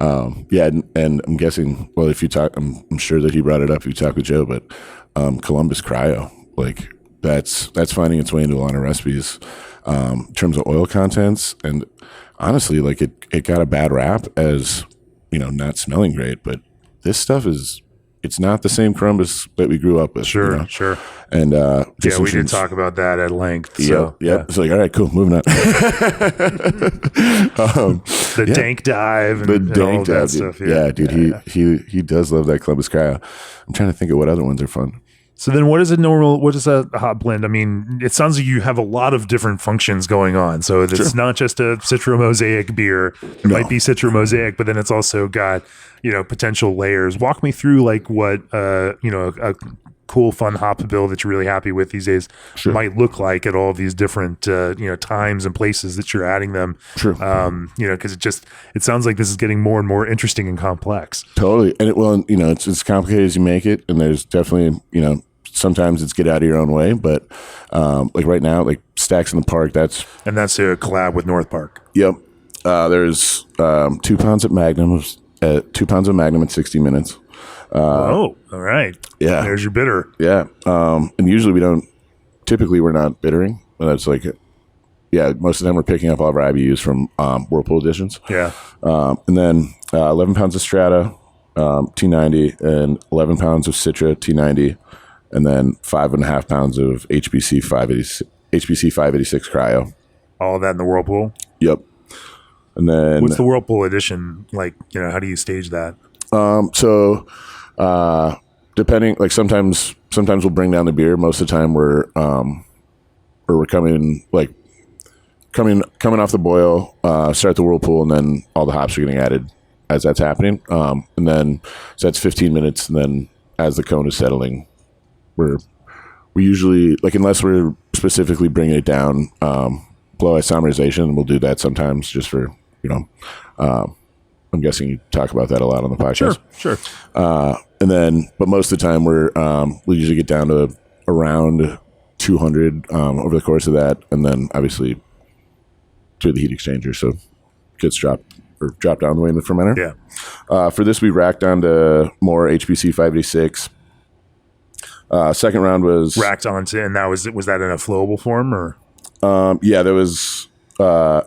And I'm guessing, well, if you talk, I'm sure that he brought it up if you talk with Joe, but Columbus Cryo, like that's finding its way into a lot of recipes in terms of oil contents. And honestly, like it got a bad rap as, not smelling great, but this stuff it's not the same Columbus that we grew up with. Sure. And we did talk about that at length. So, yeah. It's like, all right, cool, moving on. The dank dive and all that stuff. Yeah, dude, he does love that Columbus Cryo. I'm trying to think of what other ones are fun. So then what is a hop blend? I mean, it sounds like you have a lot of different functions going on. So it's not just a Citra Mosaic beer. It might be Citra Mosaic, but then it's also got, potential layers. Walk me through like what, a cool, fun hop bill that you're really happy with these days might look like at all these different, times and places that you're adding them. Sure. Because it sounds like this is getting more and more interesting and complex. Totally. And it's as complicated as you make it. And there's definitely, sometimes it's get out of your own way, but like right now, like Stacks in the Park, that's a collab with North Park. Yep. There's 2 pounds of Magnum, 2 pounds of Magnum in 60 minutes. All right. Yeah. There's your bitter. Yeah. And usually we're not bittering. That's like, most of the time we're picking up all of our IBUs from Whirlpool editions. Yeah. And then 11 pounds of Strata, T90, and 11 pounds of Citra, T90. And then 5.5 pounds of HBC 586 cryo. All of that in the Whirlpool? Yep. And then what's the Whirlpool edition like? How do you stage that? Depending, like sometimes we'll bring down the beer. Most of the time we're coming off the boil, start the Whirlpool, and then all the hops are getting added as that's happening. And then so that's 15 minutes, and then as the cone is settling, we usually, like, unless we're specifically bringing it down, blow isomerization, we'll do that sometimes just for, I'm guessing you talk about that a lot on the podcast. Sure. And then, but most of the time we usually get down to around 200 over the course of that, and then obviously to the heat exchanger, so it gets dropped down the way in the fermenter. Yeah. For this, we racked down to more HBC 586. Second round was racked onto, and that was that in a flowable form or? There was, so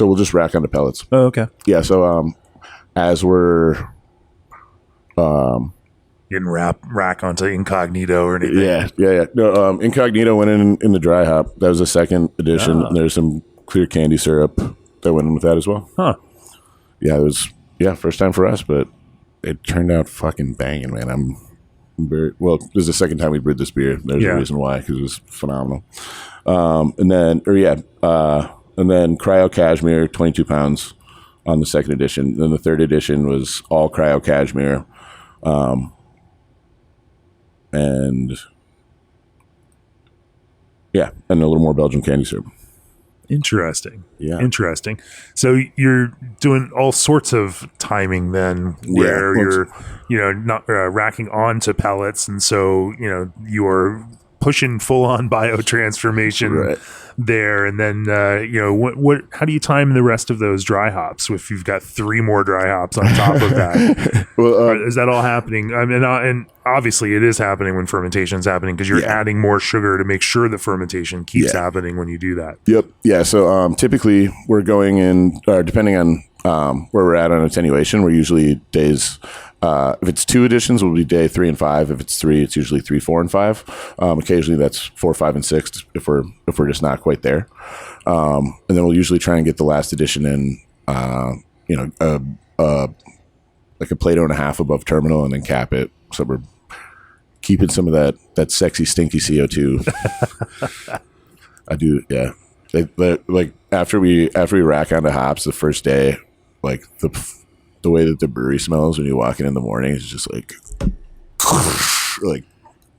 we'll just rack onto pellets. Oh, okay. Yeah. So, as we're, you didn't rack onto Incognito or anything. Yeah. No, Incognito went in the dry hop. That was a second edition. And there's some clear candy syrup that went in with that as well. Huh. Yeah, it was, first time for us, but it turned out fucking banging, man. I'm very, well, this is the second time we brewed this beer. There's a reason why, because it was phenomenal. And then Cryo Cashmere, 22 pounds on the second edition. Then the third edition was all Cryo Cashmere. And Yeah, and a little more Belgian candy syrup. Interesting. Yeah. Interesting. So you're doing all sorts of timing then where you're, not racking onto pellets. And so, you're pushing full on biotransformation there. And then, how do you time the rest of those dry hops if you've got 3 more dry hops on top of that? Well, is that all happening? I mean, and obviously it is happening when fermentation is happening because you're adding more sugar to make sure the fermentation keeps happening when you do that. Yep. Yeah. So typically we're going in, depending on where we're at on attenuation, we're usually days. If it's 2 additions, we'll be day 3 and 5. If it's 3, it's usually 3, 4, and 5. Occasionally that's 4, 5, and 6 if we're just not quite there. And then we'll usually try and get the last addition in, like a Plato and a half above terminal, and then cap it. So we're keeping some of that sexy, stinky CO2. I do, yeah. Like after we rack onto hops the first day, like the way that the brewery smells when you walk in the morning is just like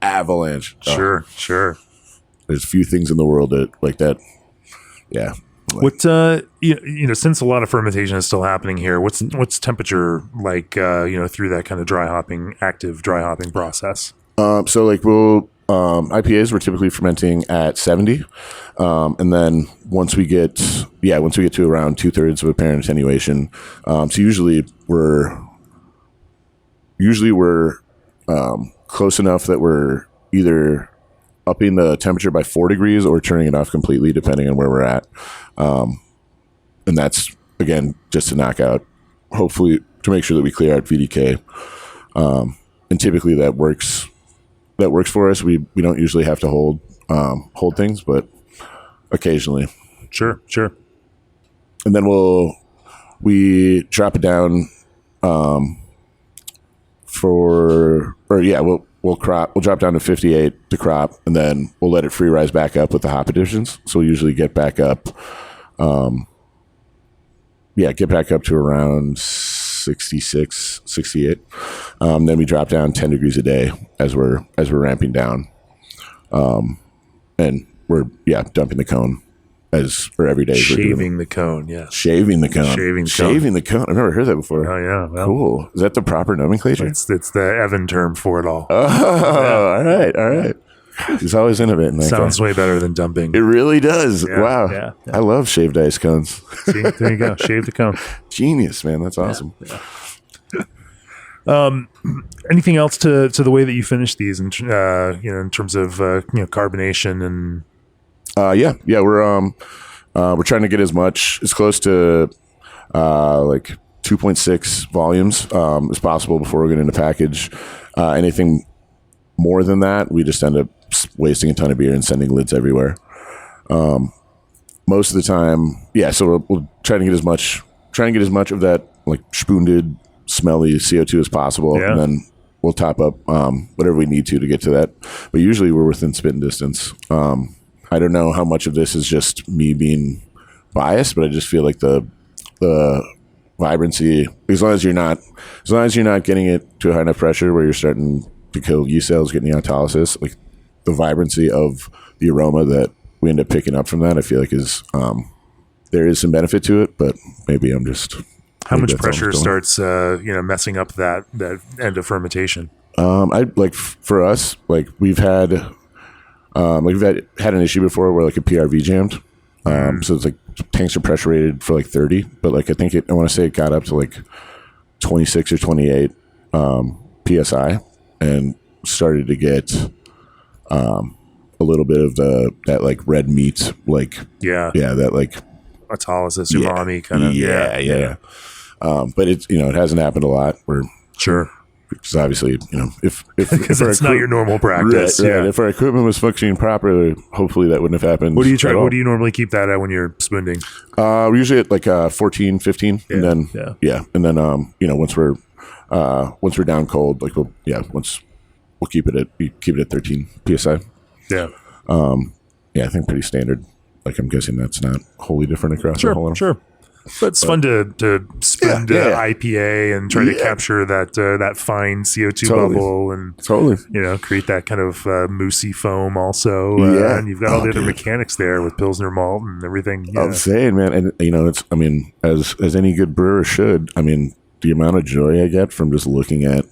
avalanche. Sure. There's few things in the world that like that. Yeah. What since a lot of fermentation is still happening here, what's temperature like through that kind of active dry hopping process? So like IPAs we're typically fermenting at 70, and then once we get to around 2/3 of apparent attenuation, so usually we're close enough that we're either upping the temperature by 4 degrees or turning it off completely, depending on where we're at. And that's, again, just to knock out, hopefully, to make sure that we clear out VDK. And typically that works for us. We don't usually have to hold things, but occasionally. Sure. And then we drop it down we'll drop down to 58 to crop, and then we'll let it free rise back up with the hop additions. So we'll usually get back up to around 66, 68. Then we drop down 10 degrees a day as we're ramping down. And we're dumping the cone every day. Shaving the cone, yeah. Shaving the cone. I've never heard that before. Oh yeah, well, cool. Is that the proper nomenclature? It's the Evan term for it all. Oh, yeah. All right. He's always innovating. Sounds way better than dumping. It really does. Yeah, wow. Yeah. I love shaved ice cones. See, there you go. Shave the cone. Genius, man. That's awesome. Yeah. Anything else to the way that you finish these, in terms of carbonation and? We're trying to get as close to like 2.6 volumes as possible before we get into package. Anything more than that, we just end up wasting a ton of beer and sending lids everywhere. Most of the time, so we'll try to get as much of that like spoonded, smelly CO2 as possible, and then we'll top up whatever we need to get to that. But usually we're within spitting distance. I don't know how much of this is just me being biased, but I just feel like the vibrancy, as long as you're not getting it to a high enough pressure where you're starting to kill yeast cells, getting neonalysis, like the vibrancy of the aroma that we end up picking up from that, I feel like is there is some benefit to it, but maybe I'm just. How much pressure starts messing up that end of fermentation? For us, like we've had an issue before where like a PRV jammed. So it's like tanks are pressure rated for like 30, but like I want to say it got up to like 26 or 28 PSI and started to get a little bit of that like red meat, like that like autolysis umami kind of yeah. But it's it hasn't happened a lot. We're sure. Because obviously, if it's not your normal practice. Right. If our equipment was functioning properly, hopefully that wouldn't have happened. What do you try? What do you normally keep that at when you're spunding? We're usually at like 14, 15, and then and then once we're down cold, like we'll keep it at 13 psi. Yeah. I think pretty standard. Like I'm guessing that's not wholly different across the whole. Sure. But it's fun to spin IPA and try to capture that fine CO2 bubble and create that kind of moussey foam also. And you've got all the other mechanics there with Pilsner malt and everything. Yeah. I'm saying, man, and it's, I mean, as any good brewer should, I mean, the amount of joy I get from just looking at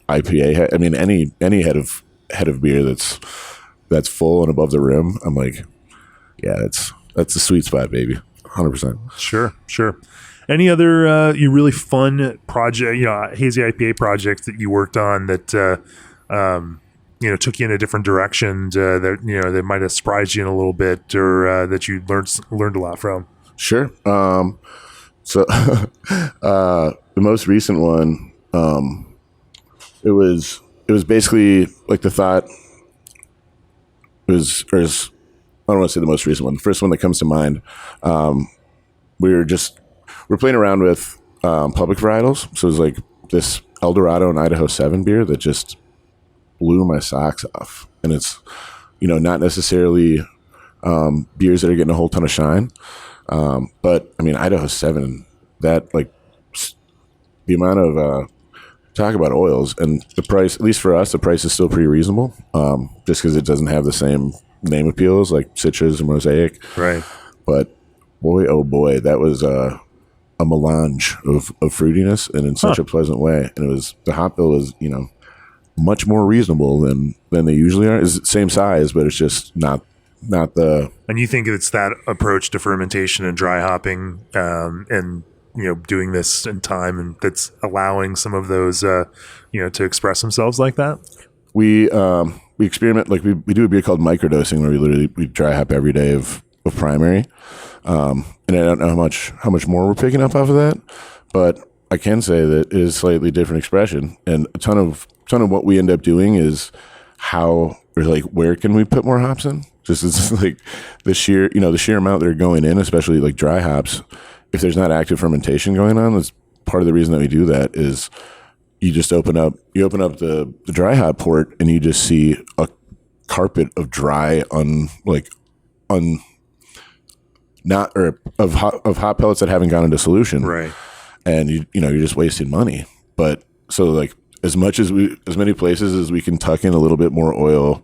IPA, I mean, any head of beer that's full and above the rim, I'm like, yeah, that's the sweet spot, baby. 100%. Sure. Any other really fun project, hazy IPA projects that you worked on that took you in a different direction that might have surprised you in a little bit, or that you learned a lot from? Sure. So the most recent one, it was basically like the thought was, or is, I don't want to say the most recent one. The first one that comes to mind, we're playing around with public varietals. So it was like this El Dorado and Idaho 7 beer that just blew my socks off. And it's, not necessarily beers that are getting a whole ton of shine. But I mean, Idaho 7, that like the amount of talk about oils and the price, at least for us, the price is still pretty reasonable. Just because it doesn't have the same name appeals like Citrus and Mosaic. Right. But boy, oh boy, that was a melange of fruitiness and in such a pleasant way. And the hop bill was, much more reasonable than they usually are. It's the same size, but it's just not the. And you think it's that approach to fermentation and dry hopping, and doing this in time, and that's allowing some of those, to express themselves like that? We experiment, like we do a beer called microdosing where we dry hop every day of primary. And I don't know how much more we're picking up off of that, but I can say that it is a slightly different expression. And a ton of what we end up doing is where can we put more hops in? Just as like the sheer amount that are going in, especially like dry hops, if there's not active fermentation going on, that's part of the reason that we do that is you just open up the dry hop port and you just see a carpet of dry of hop pellets that haven't gone into solution. Right. And you're just wasting money. But so like as many places as we can tuck in a little bit more oil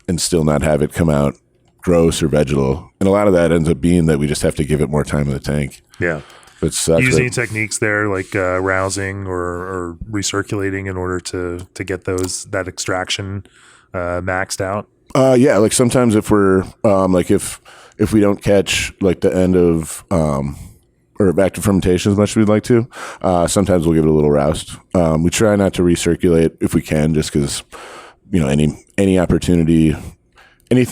and still not have it come out gross or vegetal. And a lot of that ends up being that we just have to give it more time in the tank. Yeah. But use any techniques there like rousing or recirculating in order to get that extraction maxed out? Yeah, like sometimes if we're if we don't catch like the end of or active fermentation as much as we'd like to, sometimes we'll give it a little roust. We try not to recirculate if we can, just because any opportunity, any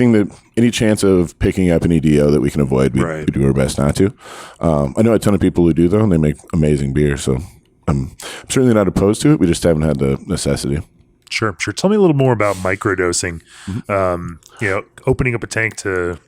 chance of picking up any DO that we can avoid, we do our best not to. I know a ton of people who do though, and they make amazing beer. So I'm certainly not opposed to it. We just haven't had the necessity. Sure. Tell me a little more about microdosing. Opening up a tank to,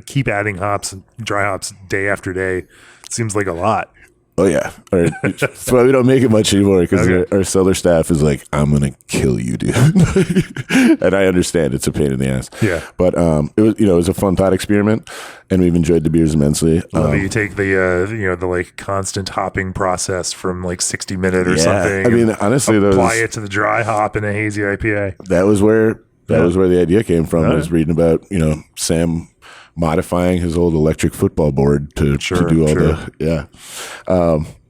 keep adding hops, dry hops day after day. It seems like a lot. Oh, yeah. That's why we don't make it much anymore, because our cellar staff is like, I'm going to kill you, dude. And I understand it's a pain in the ass. Yeah. But it was a fun thought experiment, and we've enjoyed the beers immensely. You take the like constant hopping process from like 60 minute or something. I mean, honestly, apply it to the dry hop in a hazy IPA. That was where the idea came from. I was reading about, Sam modifying his old electric football board to do all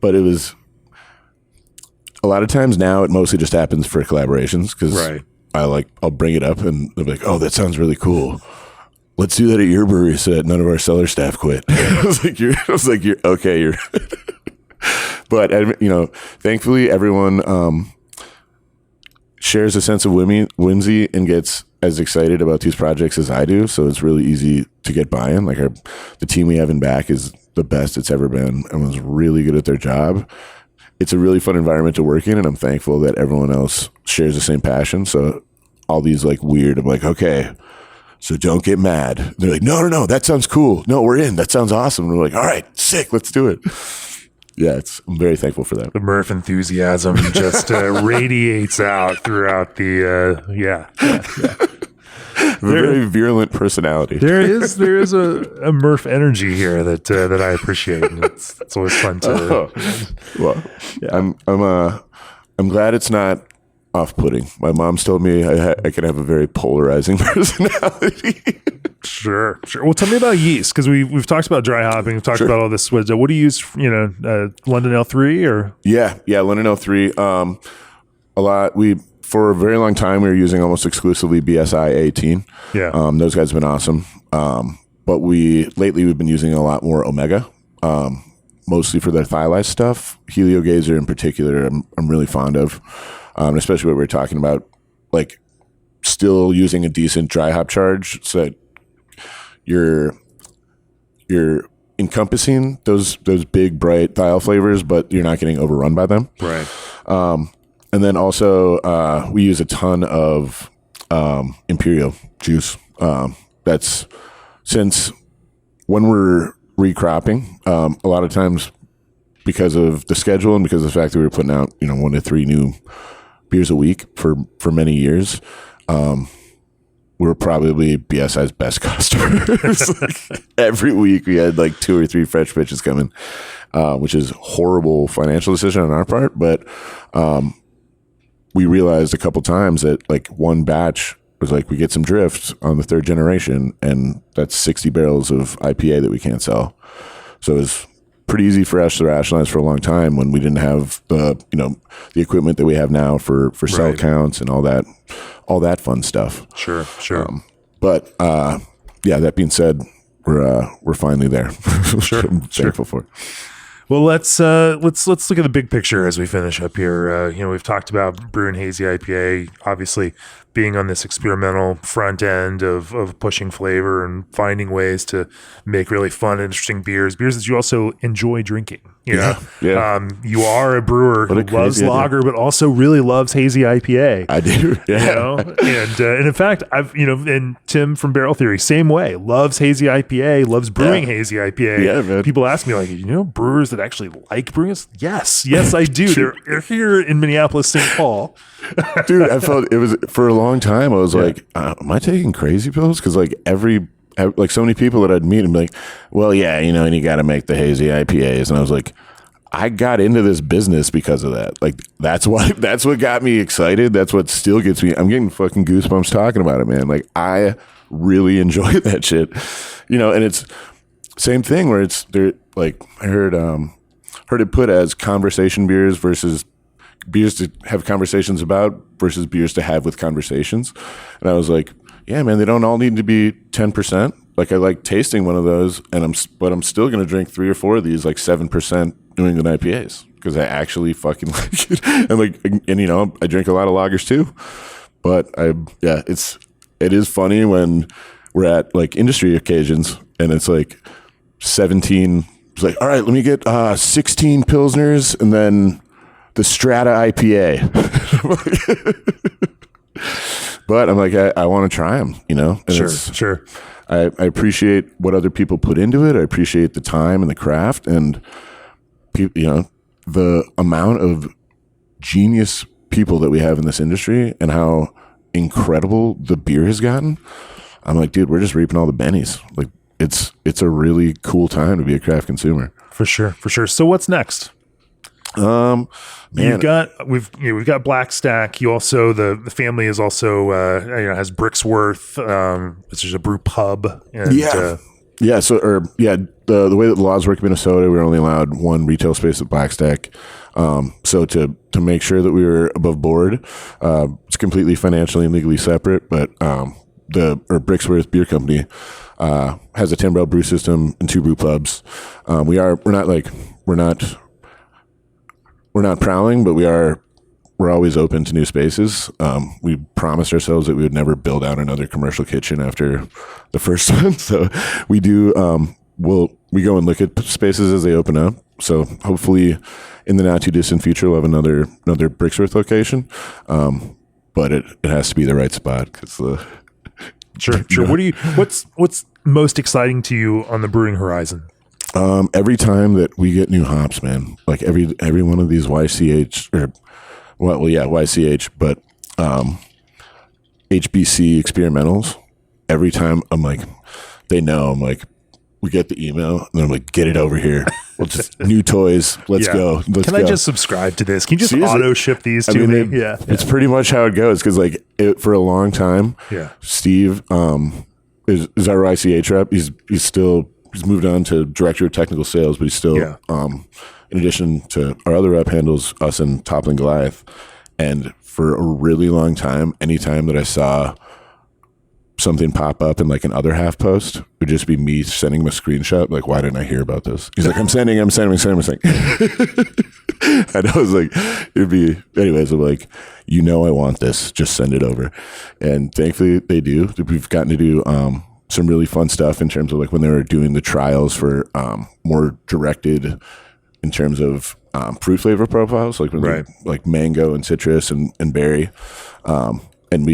but it was a lot of times now it mostly just happens for collaborations, because I'll bring it up and they'll be like, oh, that sounds really cool, let's do that at your brewery so that none of our cellar staff quit. I was like you're okay, but thankfully everyone shares a sense of whimsy and gets as excited about these projects as I do, so it's really easy to get buy-in. Like the team we have in back is the best it's ever been and was really good at their job. It's a really fun environment to work in, and I'm thankful that everyone else shares the same passion. So all these like weird, I'm like, okay, so don't get mad. They're like, no, that sounds cool. No, we're in. That sounds awesome. And we're like, all right, sick, let's do it. Yeah, I'm very thankful for that. The Murph enthusiasm just radiates out throughout the, very virulent personality. There is a Murph energy here that I appreciate. And it's always fun to. Well, yeah. I'm glad it's not off-putting. My mom's told me I can have a very polarizing personality. Sure. Well, tell me about yeast, because we've talked about dry hopping. We've talked about all this. What do you use? London L3 or? Yeah, London L3. A lot. For a very long time, we were using almost exclusively BSI 18. Yeah. Those guys have been awesome. But lately we've been using a lot more Omega, mostly for their thiolized stuff. Heliogazer in particular, I'm really fond of, especially what we were talking about, like still using a decent dry hop charge so that you're encompassing those big bright thiol flavors, but you're not getting overrun by them. Right. And then also we use a ton of Imperial juice. That's since when we're recropping, a lot of times because of the schedule and because of the fact that we were putting out 1 to 3 new beers a week for many years, we're probably BSI's best customers. Like, every week we had like 2 or 3 fresh pitches coming, which is horrible financial decision on our part. But we realized a couple times that like one batch was like, we get some drift on the 3rd generation, and that's 60 barrels of IPA that we can't sell. So it was pretty easy for us to rationalize for a long time when we didn't have the equipment that we have now for cell counts and all that fun stuff. Sure. But that being said, we're finally there. Sure. I'm thankful for it. Well, let's look at the big picture as we finish up here. We've talked about brewing hazy IPA, obviously being on this experimental front end of pushing flavor and finding ways to make really fun, interesting beers that you also enjoy drinking. Yeah. You are a brewer who loves lager, but also really loves hazy IPA. I do. Yeah. And in fact, and Tim from Barrel Theory, same way, loves hazy IPA, loves brewing hazy IPA. Yeah, man. People ask me like, brewers that actually like brewing this? Yes, I do. They're here in Minneapolis, St. Paul. Dude, I felt it was for a long time. I was like, am I taking crazy pills? Because like so many people that I'd meet and be like, well, yeah, and you got to make the hazy IPAs. And I was like, I got into this business because of that. Like, that's what got me excited. That's what still gets me. I'm getting fucking goosebumps talking about it, man. Like, I really enjoy that shit, and it's same thing where they're like, I heard it put as conversation beers versus beers to have conversations about versus beers to have with conversations. And I was like, yeah, man, they don't all need to be 10%. Like, I like tasting one of those, but I'm still going to drink 3 or 4 of these, like 7% New England IPAs, because I actually fucking like it. And I drink a lot of lagers too. But it is funny when we're at like industry occasions and it's like 17. It's like, all right, let me get 16 Pilsners and then the Strata IPA. But I'm like, I want to try them, And Sure. I appreciate what other people put into it. I appreciate the time and the craft and, the amount of genius people that we have in this industry and how incredible the beer has gotten. I'm like, dude, we're just reaping all the bennies. Like, it's a really cool time to be a craft consumer. For sure. So what's next? Man, we've got BlackStack. You also the family is also has Bricksworth, which is a brew pub. And, the way that the laws work in Minnesota, we were only allowed 1 retail space at BlackStack. So to make sure that we were above board, it's completely financially and legally separate. But Bricksworth Beer Company has a 10-barrel brew system and 2 brew pubs. We're not prowling, but we're always open to new spaces. We promised ourselves that we would never build out another commercial kitchen after the first one. So we do, we go and look at spaces as they open up. So hopefully in the not too distant future, we'll have another Bricksworth location. But it has to be the right spot. Sure. What's most exciting to you on the brewing horizon? Every time that we get new hops, man, like every one of these YCH YCH, but HBC experimentals every time I'm like, they know I'm like, we get the email and then I'm like, get it over here. We'll just new toys. Let's go. Can I just subscribe to this? Can you just auto ship these to me? It's pretty much how it goes. Cause like for a long time, Steve, is our ICH rep. He's moved on to director of technical sales, but he's still, in addition to our other rep, handles us and Toppling Goliath. And for a really long time, anytime that I saw something pop up in like an other half post, would just be me sending him a screenshot. Like, why didn't I hear about this? He's like, I'm sending. And I was like, it'd be, anyways, I'm like, I want this. Just send it over. And thankfully they do. We've gotten to do some really fun stuff in terms of like when they were doing the trials for more directed in terms of fruit flavor profiles, like when like mango and citrus and berry. And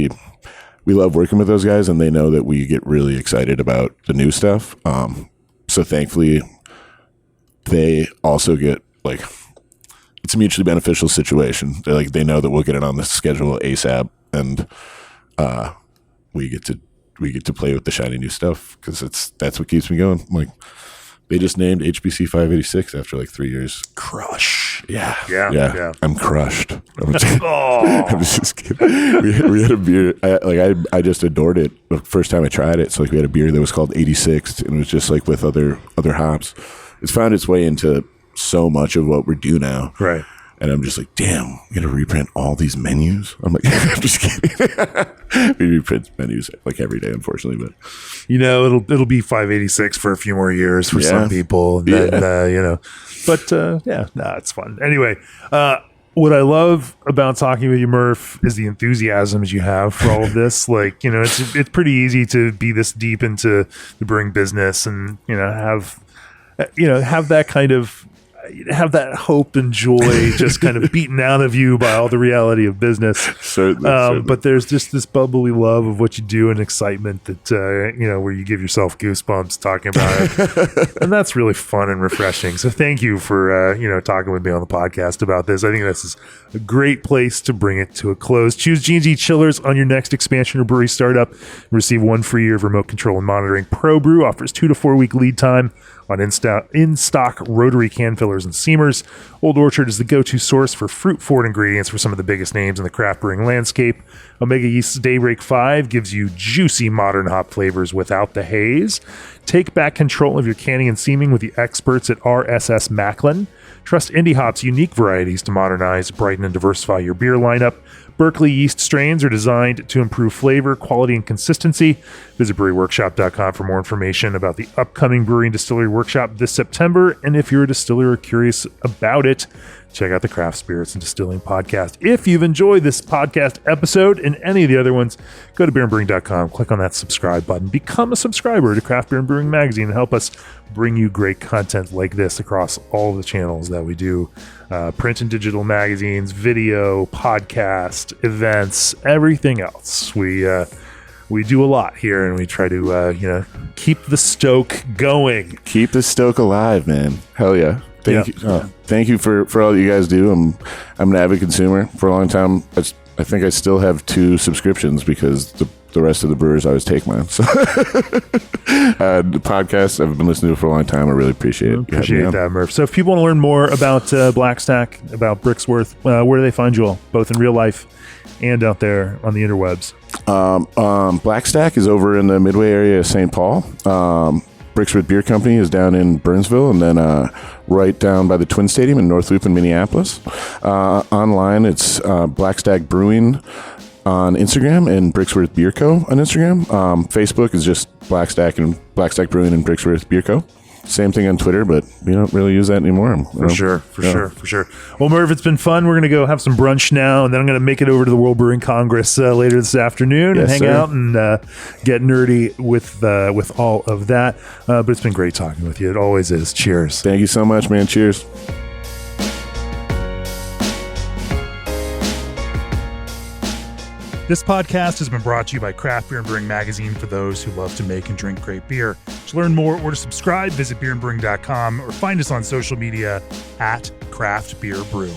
we love working with those guys, and they know that we get really excited about the new stuff. So thankfully, they also get like, it's a mutually beneficial situation. They know that we'll get it on the schedule ASAP, and we get to play with the shiny new stuff because that's what keeps me going. Like, they just named HBC 586 after like 3 years. Crush. Yeah. I'm crushed. I'm just kidding. We had a beer. I just adored it the first time I tried it. So like we had a beer that was called 86, and it was just like with other hops. It's found its way into so much of what we do now. Right. And I'm just like, damn, we got to reprint all these menus. I'm like, I'm just kidding. We reprint menus like every day, unfortunately, but it'll be 586 for a few more years for some people. And then, it's fun. Anyway, what I love about talking with you, Murph, is the enthusiasm you have for all of this. Like, it's pretty easy to be this deep into the brewing business and, have that kind of, have that hope and joy just kind of beaten out of you by all the reality of business. Certainly. But there's just this bubbly love of what you do and excitement that, where you give yourself goosebumps talking about it. And that's really fun and refreshing. So thank you for, talking with me on the podcast about this. I think this is a great place to bring it to a close. Choose G&G chillers on your next expansion or brewery startup. Receive 1 free year of remote control and monitoring. ProBrew offers 2 to 4 week lead time on in-stock rotary can fillers and seamers. Old Orchard is the go-to source for fruit-forward ingredients for some of the biggest names in the craft brewing landscape. Omega Yeast's Daybreak 5 gives you juicy modern hop flavors without the haze. Take back control of your canning and seaming with the experts at RSS Macklin. Trust Indie Hop's unique varieties to modernize, brighten, and diversify your beer lineup. Berkeley yeast strains are designed to improve flavor, quality, and consistency. Visit breweryworkshop.com for more information about the upcoming Brewery and Distillery Workshop this September. And if you're a distiller or curious about it, check out the Craft Spirits and Distilling podcast. If you've enjoyed this podcast episode and any of the other ones, go to beerandbrewing.com, click on that subscribe button, become a subscriber to Craft Beer and Brewing Magazine, and help us bring you great content like this across all the channels that we do. Print and digital magazines, video, podcast, events, everything else. We do a lot here, and we try to keep the stoke going. Keep the stoke alive, man. Hell yeah. Thank you for all that you guys do. I'm an avid consumer. For a long time, I think I still have 2 subscriptions because the rest of the brewers always take mine. So the podcast, I've been listening to it for a long time. I really appreciate it. Appreciate that, Murph. So if people want to learn more about BlackStack, about Brixworth, where do they find you all, both in real life and out there on the interwebs? BlackStack is over in the Midway area of St. Paul. Brixworth Beer Company is down in Burnsville, and then right down by the Twin Stadium in North Loop in Minneapolis. Online, it's BlackStack Brewing on Instagram and Brixworth Beer Co. on Instagram. Facebook is just BlackStack Brewing and Brixworth Beer Co. Same thing on Twitter, but we don't really use that anymore. For sure. Well, Merv, it's been fun. We're going to go have some brunch now, and then I'm going to make it over to the World Brewing Congress later this afternoon and hang out and get nerdy with all of that. But it's been great talking with you. It always is. Cheers. Thank you so much, man. Cheers. This podcast has been brought to you by Craft Beer and Brewing Magazine for those who love to make and drink great beer. To learn more or to subscribe, visit beerandbrewing.com or find us on social media at Craft Beer Brew.